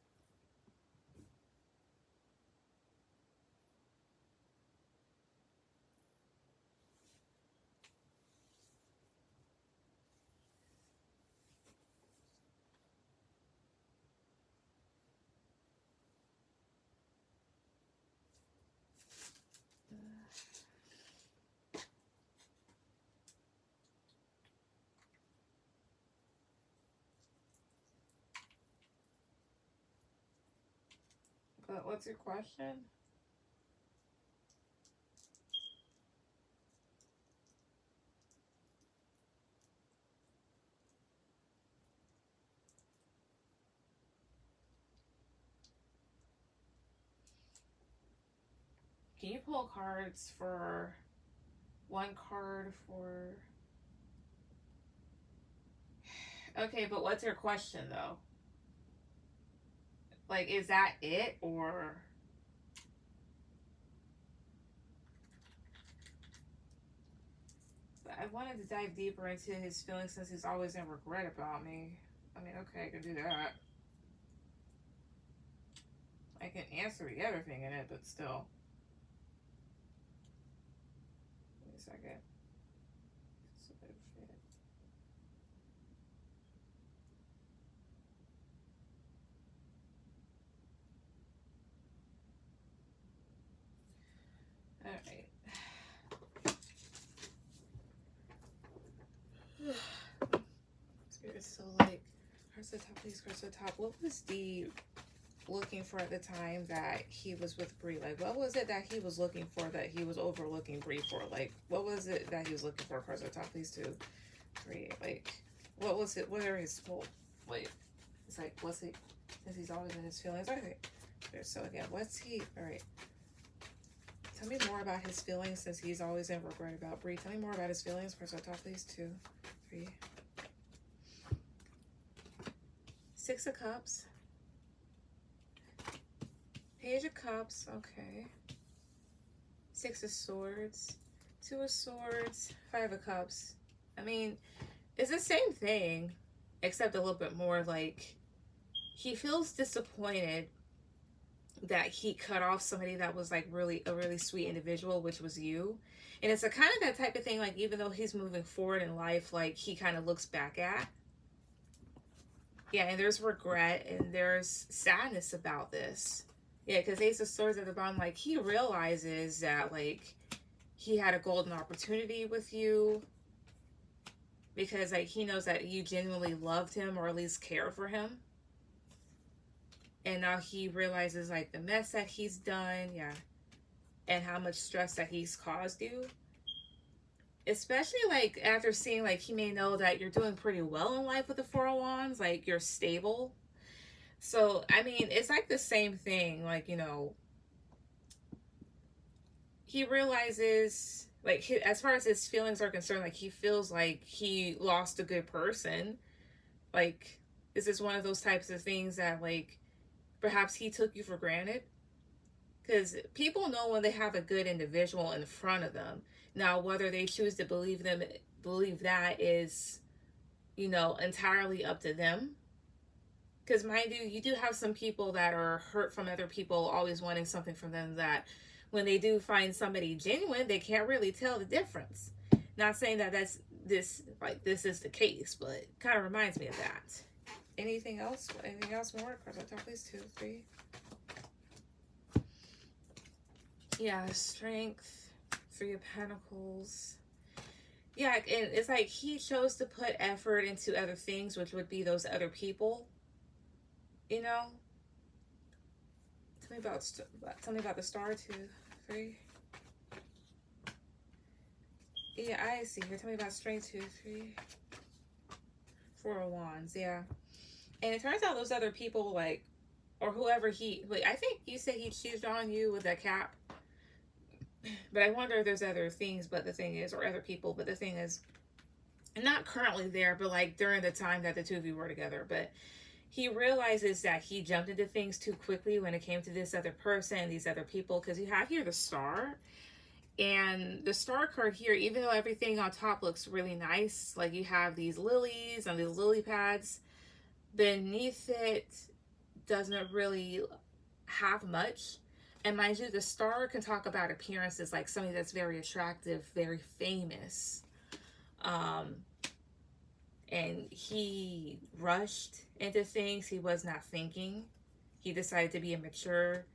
But what's your question? Can you pull cards for one card for. Okay, but what's your question though? Like, is that it or. I wanted to dive deeper into his feelings since he's always in regret about me. I mean, okay, I can do that. I can answer the other thing in it, but still. Wait a second. Alright. Spirit, so like, cards to the top, please, cards to the top. What was D looking for at the time that he was with Bree? Like, what was it that he was looking for that he was overlooking Bree for? Like, what was it that he was looking for? Cards to the top, please, 2, 3. Like, what was it? What are his well, wait. It's like, what's he? Since he's always in his feelings. Okay. So again, what's he? All right. Tell me more about his feelings since he's always in regret about Bree. Tell me more about his feelings. Cards to the top, please, 2, 3. 6 of Cups. Page of Cups. Okay. 6 of Swords. 2 of Swords. 5 of Cups. I mean, it's the same thing, except a little bit more like he feels disappointed that he cut off somebody that was like really a really sweet individual, which was you. And it's a kind of that type of thing, like even though he's moving forward in life, like he kind of looks back at. Yeah, and there's regret and there's sadness about this. Yeah, because Ace of Swords at the bottom, like he realizes that like he had a golden opportunity with you because like he knows that you genuinely loved him or at least care for him. And now he realizes like the mess that he's done, yeah, and how much stress that he's caused you. Especially like after seeing like he may know that you're doing pretty well in life with the 4 of Wands, like you're stable. So I mean, it's like the same thing. Like he realizes like as far as his feelings are concerned, like he feels like he lost a good person. Like this is one of those types of things that like perhaps he took you for granted. Because people know when they have a good individual in front of them. Now, whether they choose to believe that is, entirely up to them. Because mind you do have some people that are hurt from other people, always wanting something from them, that when they do find somebody genuine, they can't really tell the difference. Not saying that this is the case, but it kind of reminds me of that. Anything else? Anything else more? Cards on top, please. 2, 3. Yeah, strength, Three of Pentacles. Yeah, and it's like he chose to put effort into other things, which would be those other people. You know? Tell me about the star, 2, 3. Yeah, I see here. Tell me about strength, 2, 3. 4 of Wands, yeah. And it turns out those other people, like, or whoever I think you said he cheated on you with that cap. But I wonder if there's other things, but the thing is, or other people, but the thing is, not currently there, but like during the time that the two of you were together. But he realizes that he jumped into things too quickly when it came to this other person, these other people, because you have here the star. And the star card here, even though everything on top looks really nice, like you have these lilies and these lily pads, beneath it doesn't really have much. And mind you, the star can talk about appearances, like somebody that's very attractive, very famous. And he rushed into things he was not thinking. He decided to be immature.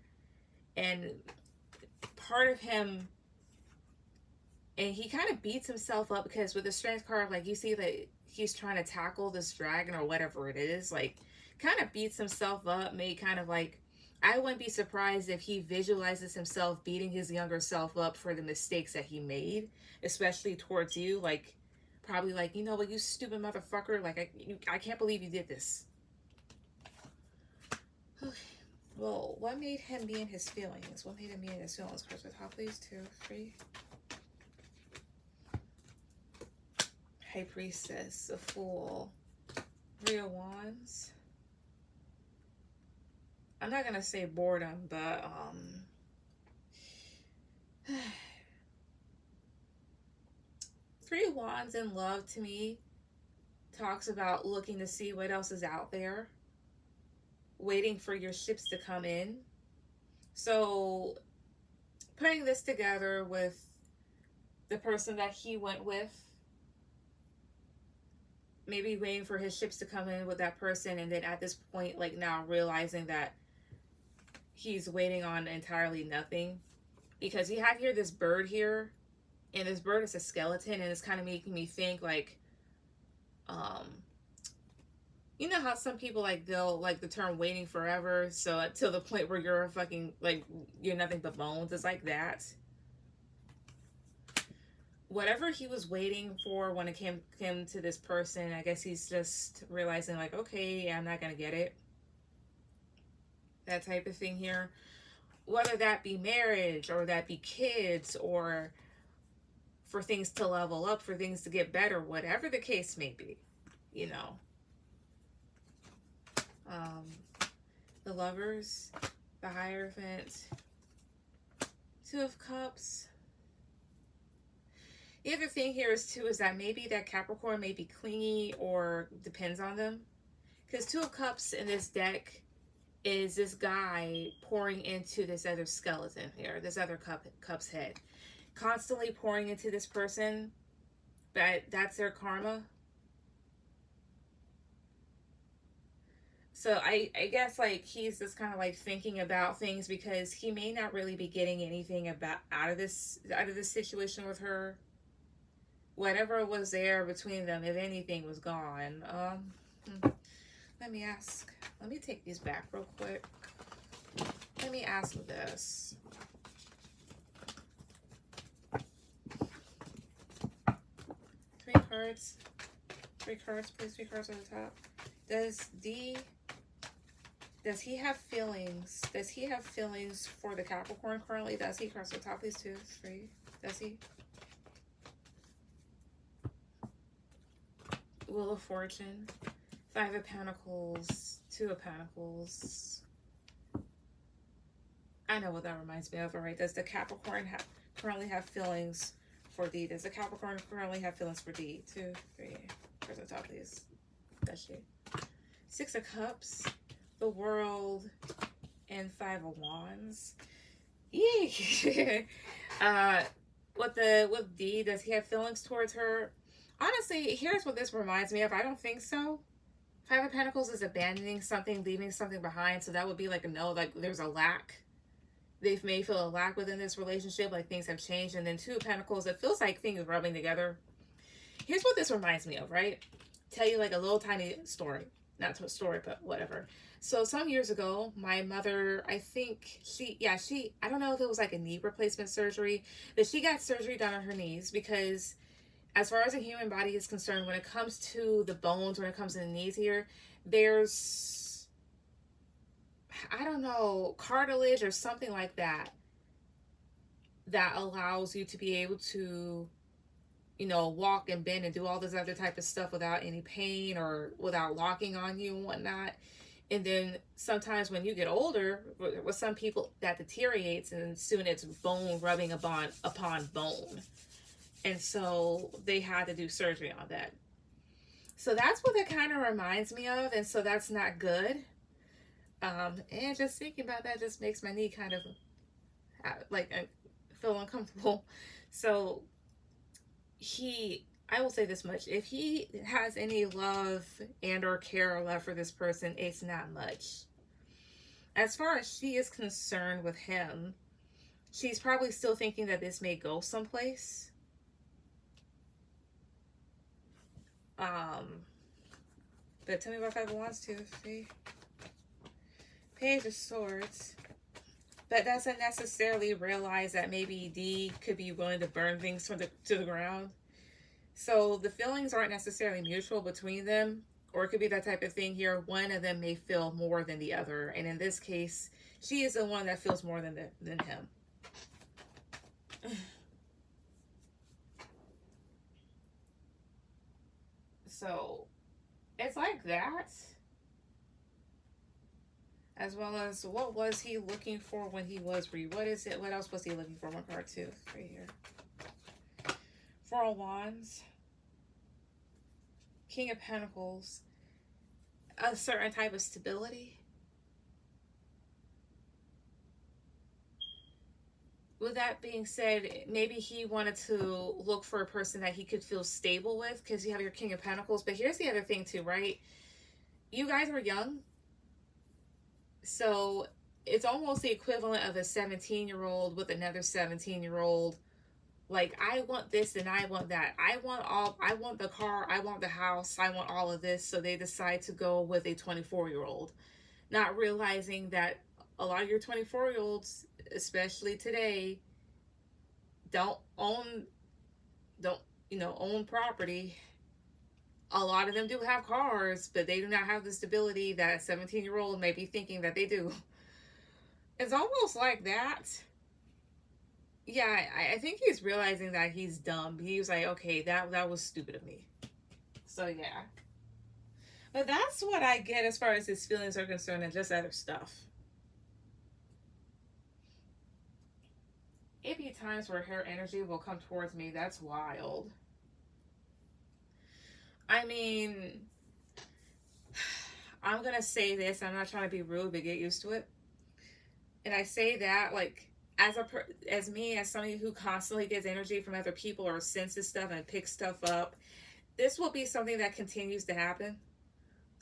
And part of him, and he kind of beats himself up because with the strength card, like you see that he's trying to tackle this dragon or whatever it is, like kind of beats himself up, made kind of like, I wouldn't be surprised if he visualizes himself beating his younger self up for the mistakes that he made, especially towards you. Like, probably like, you know what, you stupid motherfucker. Like, I can't believe you did this. Okay. Well, what made him be in his feelings? What made him be in his feelings? Cards at the top, please. 2, 3. High Priestess, a Fool. 3 of Wands. I'm not gonna say boredom, but Three of Wands in love to me talks about looking to see what else is out there, waiting for your ships to come in. So putting this together with the person that he went with, maybe waiting for his ships to come in with that person, and then at this point, like now realizing that he's waiting on entirely nothing, because you have here this bird here, and this bird is a skeleton, and it's kind of making me think like, you know how some people like they'll like the term waiting forever, so till the point where you're fucking like you're nothing but bones. It's like that. Whatever he was waiting for when it came to this person, I guess he's just realizing like, okay, I'm not gonna get it. That type of thing here. Whether that be marriage or that be kids or for things to level up, for things to get better, whatever the case may be, you know. The Lovers, the Hierophant, 2 of Cups. The other thing here is too is that maybe that Capricorn may be clingy or depends on them. Because 2 of Cups in this deck is this guy pouring into this other skeleton here, this other cup's head. Constantly pouring into this person, but that's their karma. So I guess like he's just kind of like thinking about things because he may not really be getting anything out of this situation with her. Whatever was there between them, if anything, was gone. Let me ask. Let me take these back real quick. Let me ask this. Three cards, please. 3 cards on the top. Does he have feelings? Does he have feelings for the Capricorn currently? Does he? Cards on the top, please. 2, 3. Does he? Wheel of Fortune, 5 of Pentacles, 2 of Pentacles. I know what that reminds me of. All right, does the Capricorn currently have feelings for D? Does the Capricorn currently have feelings for D? 2, 3. Where's the top, please? Does she? 6 of Cups, the World, and 5 of Wands. Yay! With D, does he have feelings towards her? Honestly, here's what this reminds me of. I don't think so. 5 of Pentacles is abandoning something, leaving something behind. So that would be like a no, like there's a lack. They may feel a lack within this relationship, like things have changed. And then Two of Pentacles, it feels like things rubbing together. Here's what this reminds me of, right? Tell you like a little tiny story. Not a story, but whatever. So some years ago, my mother, I think I don't know if it was like a knee replacement surgery, but she got surgery done on her knees because as far as the human body is concerned, when it comes to the bones, when it comes to the knees here, there's, I don't know, cartilage or something like that that allows you to be able to, you know, walk and bend and do all this other type of stuff without any pain or without locking on you and whatnot. And then sometimes when you get older, with some people that deteriorates, and soon it's bone rubbing upon bone. And so they had to do surgery on that. So that's what that kind of reminds me of. And so that's not good. And just thinking about that just makes my knee kind of like feel uncomfortable. So I will say this much: if he has any love and or care or love for this person, it's not much. As far as she is concerned with him, she's probably still thinking that this may go someplace. But tell me about Five of Wands too. See? Page of Swords. But doesn't necessarily realize that maybe D could be willing to burn things to the ground. So the feelings aren't necessarily mutual between them, or it could be that type of thing here. One of them may feel more than the other, and in this case, she is the one that feels more than him. So it's like that. As well as what was he looking for when he was what is it? What else was he looking for? One card, two, right here. Four of Wands. King of Pentacles. A certain type of stability. With that being said, maybe he wanted to look for a person that he could feel stable with, because you have your King of Pentacles. But here's the other thing too, right? You guys are young. So it's almost the equivalent of a 17-year-old with another 17-year-old. Like, I want this and I want that. I want the car, I want the house, I want all of this. So they decide to go with a 24-year-old, not realizing that a lot of your 24-year-olds, especially today, don't own property. A lot of them do have cars, but they do not have the stability that a 17-year-old may be thinking that they do. It's almost like that. Yeah, I think he's realizing that he's dumb. He was like, okay, that was stupid of me. So yeah. But that's what I get as far as his feelings are concerned, and just other stuff. It be times where her energy will come towards me. That's wild. I mean, I'm going to say this. I'm not trying to be rude, but get used to it. And I say that, like, as somebody who constantly gets energy from other people or senses stuff and picks stuff up, this will be something that continues to happen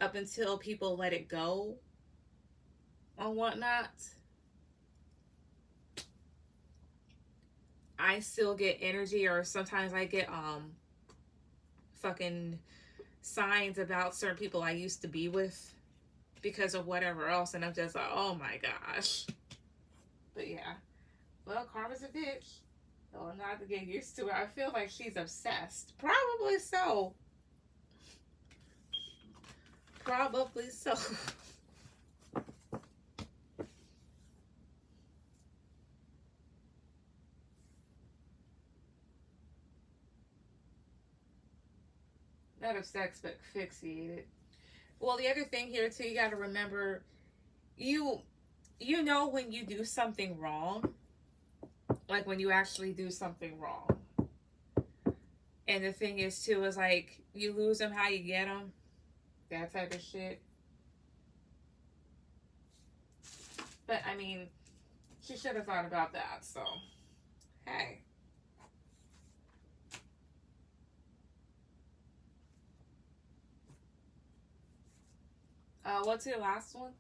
up until people let it go or whatnot. I still get energy, or sometimes I get fucking signs about certain people I used to be with because of whatever else, and I'm just like, oh my gosh. But yeah, well, karma's a bitch, so I'm not to get used to it. I feel like she's obsessed. Probably so. Probably so. Not obsessed, but fixated. Well, the other thing here too, you got to remember, you know when you do something wrong, like when you actually do something wrong. And the thing is too, is like, you lose them how you get them, that type of shit. But I mean, she should have thought about that. So hey. What's your last one?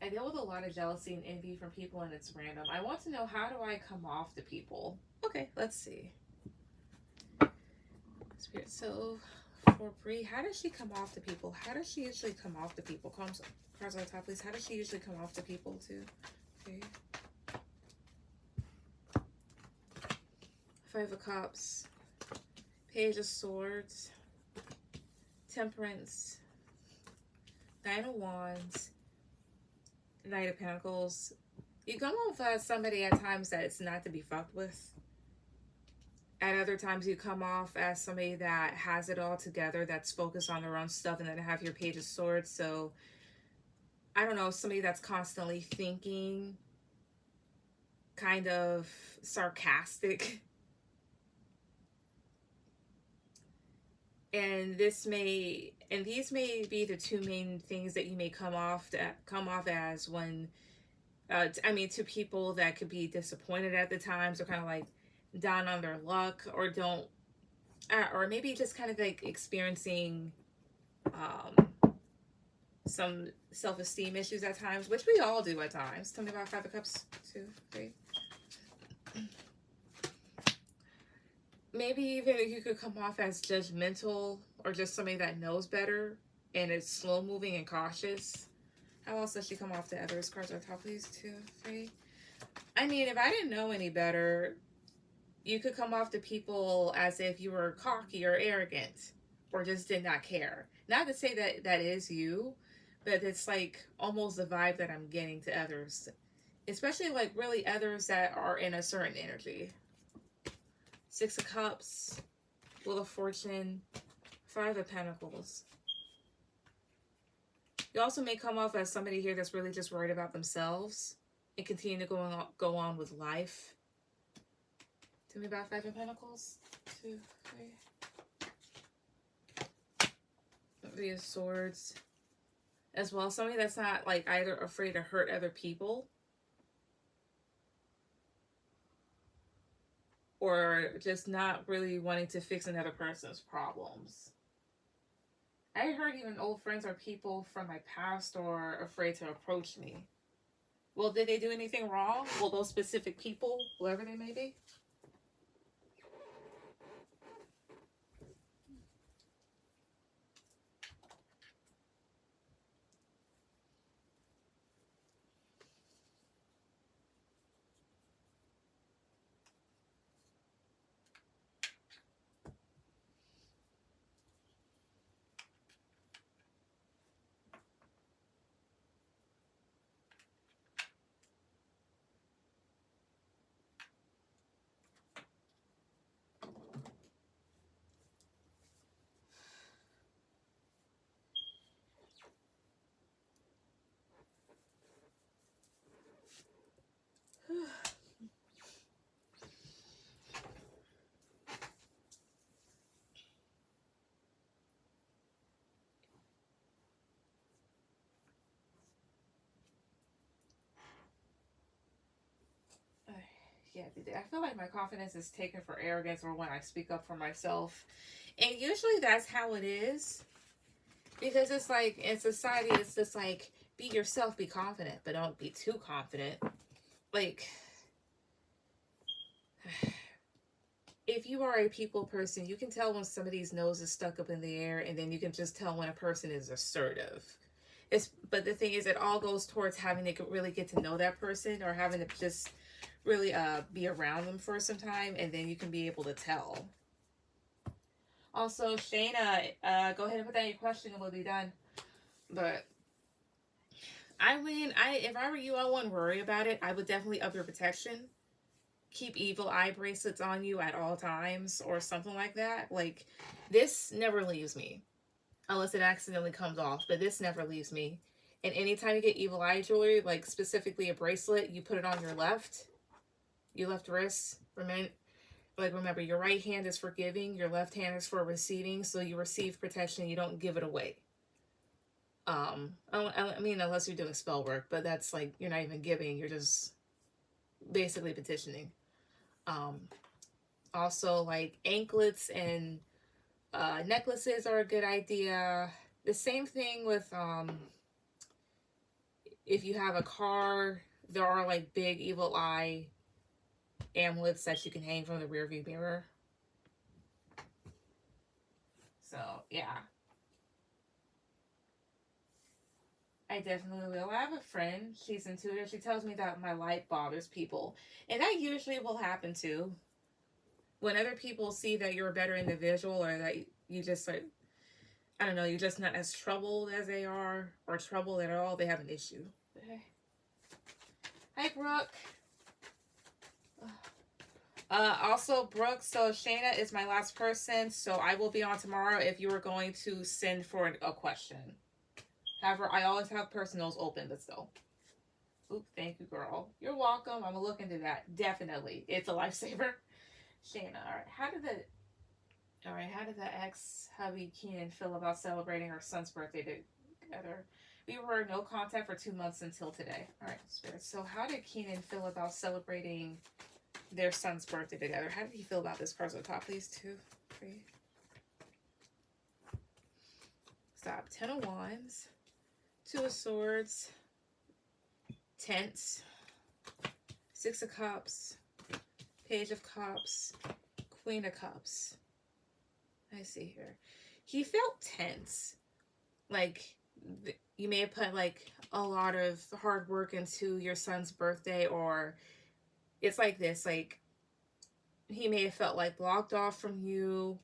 I deal with a lot of jealousy and envy from people, and it's random. I want to know, how do I come off to people? Okay, let's see. Spirit. So for Bree, how does she come off to people? How does she usually come off to people? Cards on the top, please. How does she usually come off to people too? Okay. Five of Cups, Page of Swords, Temperance, Nine of Wands, Knight of Pentacles. You come off as somebody at times that it's not to be fucked with. At other times, you come off as somebody that has it all together, that's focused on their own stuff, and then have your Page of Swords. So, I don't know, somebody that's constantly thinking, kind of sarcastic. And these may be the two main things that you may come off as when, I mean, to people that could be disappointed at the times, or kind of like down on their luck, or don't, or maybe just kind of like experiencing some self-esteem issues at times, which we all do at times. Tell me about Five of Cups, 2, 3. Maybe even you could come off as judgmental, or just somebody that knows better and is slow moving and cautious. How else does she come off to others? Cards on top, please. 2, 3. I mean, if I didn't know any better, you could come off to people as if you were cocky or arrogant, or just did not care. Not to say that that is you, but it's like almost the vibe that I'm getting to others, especially like really others that are in a certain energy. Six of Cups, Wheel of Fortune, Five of Pentacles. You also may come off as somebody here that's really just worried about themselves and continue to go on with life. Tell me about Five of Pentacles. 2, 3. Three of Swords. As well, somebody that's not like either afraid to hurt other people, or just not really wanting to fix another person's problems. I heard even old friends or people from my past are afraid to approach me. Well, did they do anything wrong? Well, those specific people, whoever they may be. Yeah, I feel like my confidence is taken for arrogance, or when I speak up for myself. And usually that's how it is. Because it's like, in society, it's just like, be yourself, be confident, but don't be too confident. Like, if you are a people person, you can tell when somebody's nose is stuck up in the air, and then you can just tell when a person is assertive. But the thing is, it all goes towards having to really get to know that person, or having to just really be around them for some time, and then you can be able to tell. Also, Shayna, go ahead and put down your question and we'll be done. But I mean, if I were you, I wouldn't worry about it. I would definitely up your protection. Keep evil eye bracelets on you at all times, or something like that. Like, this never leaves me, unless it accidentally comes off, but this never leaves me. And anytime you get evil eye jewelry, like specifically a bracelet, you put it on your left wrist. Remember, your right hand is for giving, your left hand is for receiving, so you receive protection, you don't give it away. I mean, unless you're doing spell work, but that's like, you're not even giving, you're just basically petitioning. Also, like, anklets and necklaces are a good idea. The same thing with If you have a car, there are like big evil eye amulets that you can hang from the rearview mirror. So, yeah. I definitely will. I have a friend, she's intuitive. She tells me that my light bothers people. And that usually will happen too. When other people see that you're a better individual or that you just like, I don't know, you're just not as troubled as they are or troubled at all, they have an issue. Hi, Brooke. Also, Brooke, so Shayna is my last person, so I will be on tomorrow if you are going to send for a question. However, I always have personals open, but still. Oop, thank you, girl. You're welcome. I'm gonna look into that. Definitely. It's a lifesaver. Shayna, how did the ex-hubby Keenan feel about celebrating her son's birthday together? We were in no contact for 2 months until today. Alright, Spirit. So how did Keenan feel about celebrating their son's birthday together? How did he feel about this? Cards on top, please. 2, 3. Stop. 10 of Wands. 2 of Swords. Tense. 6 of Cups. Page of Cups. Queen of Cups. I see here. He felt tense. Like, you may have put, like, a lot of hard work into your son's birthday, or it's like this. Like, he may have felt, like, blocked off from you,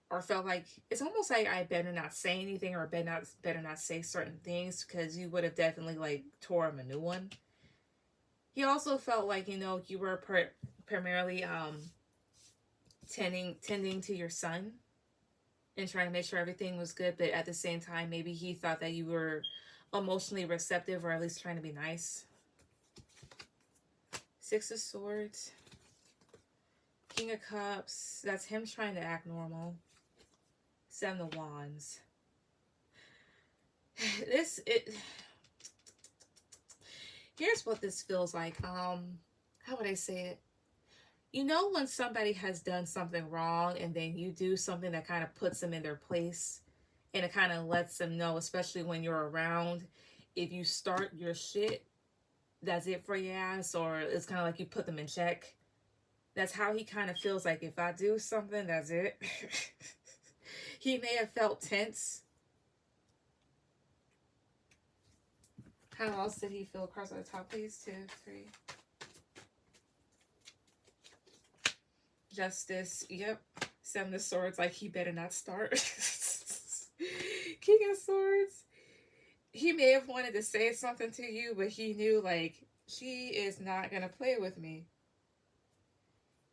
or felt like, it's almost like I better not say anything, or better not say certain things, because you would have definitely, like, tore him a new one. He also felt like, you know, you were primarily, tending to your son and trying to make sure everything was good, but at the same time, maybe he thought that you were emotionally receptive, or at least trying to be nice. 6 of Swords. King of Cups. That's him trying to act normal. 7 of Wands. Here's what this feels like. How would I say it? You know when somebody has done something wrong and then you do something that kind of puts them in their place, and it kind of lets them know, especially when you're around, if you start your shit, that's it for your ass, or it's kind of like you put them in check. That's how he kind of feels like, if I do something, that's it. He may have felt tense. How else did he feel? Across the top, please. 2, 3. Justice. Yep. 7 of Swords. Like, he better not start. King of Swords. He may have wanted to say something to you, but he knew, like, she is not going to play with me.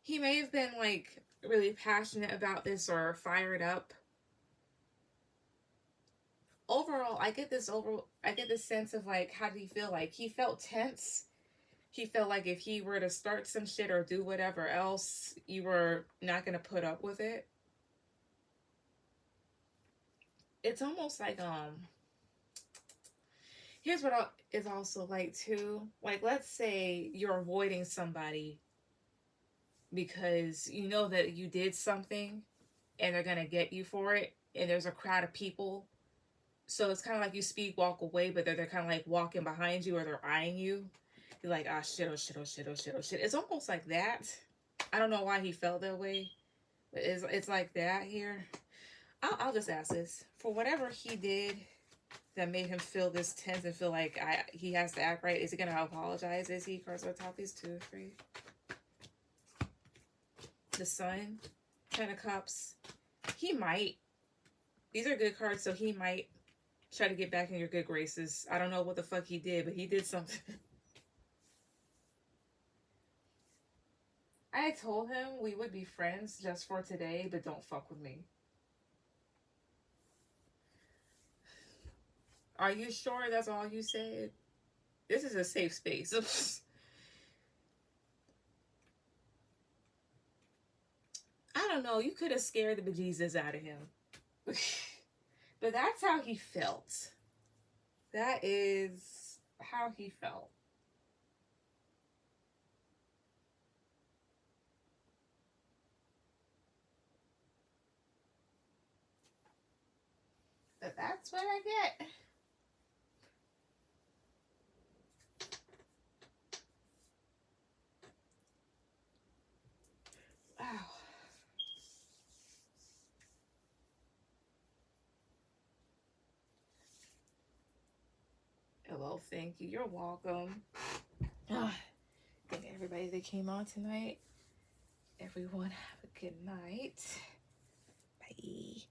He may have been, like, really passionate about this or fired up. Overall, I get this sense of, like, how did he feel? Like, he felt tense. He felt like if he were to start some shit or do whatever else, you were not going to put up with it. It's almost like, here's what it's also like, too. Like, let's say you're avoiding somebody because you know that you did something and they're going to get you for it, and there's a crowd of people. So it's kind of like you walk away, but they're kind of like walking behind you, or they're eyeing you. You're like, ah, shit, oh shit, oh shit, oh shit, oh shit. It's almost like that. I don't know why he felt that way, but it's like that here. I'll just ask this. For whatever he did that made him feel this tense and feel like he has to act right, is he going to apologize? Is he? Cards on top, these 2, 3. The Sun. 10 of Cups. He might. These are good cards, so he might try to get back in your good graces. I don't know what the fuck he did, but he did something. I told him we would be friends just for today, but don't fuck with me. Are you sure that's all you said? This is a safe space. I don't know. You could have scared the bejesus out of him. But that's how he felt. That is how he felt. But that's what I get. Oh, thank you. You're welcome. Thank everybody that came on tonight. Everyone have a good night. Bye.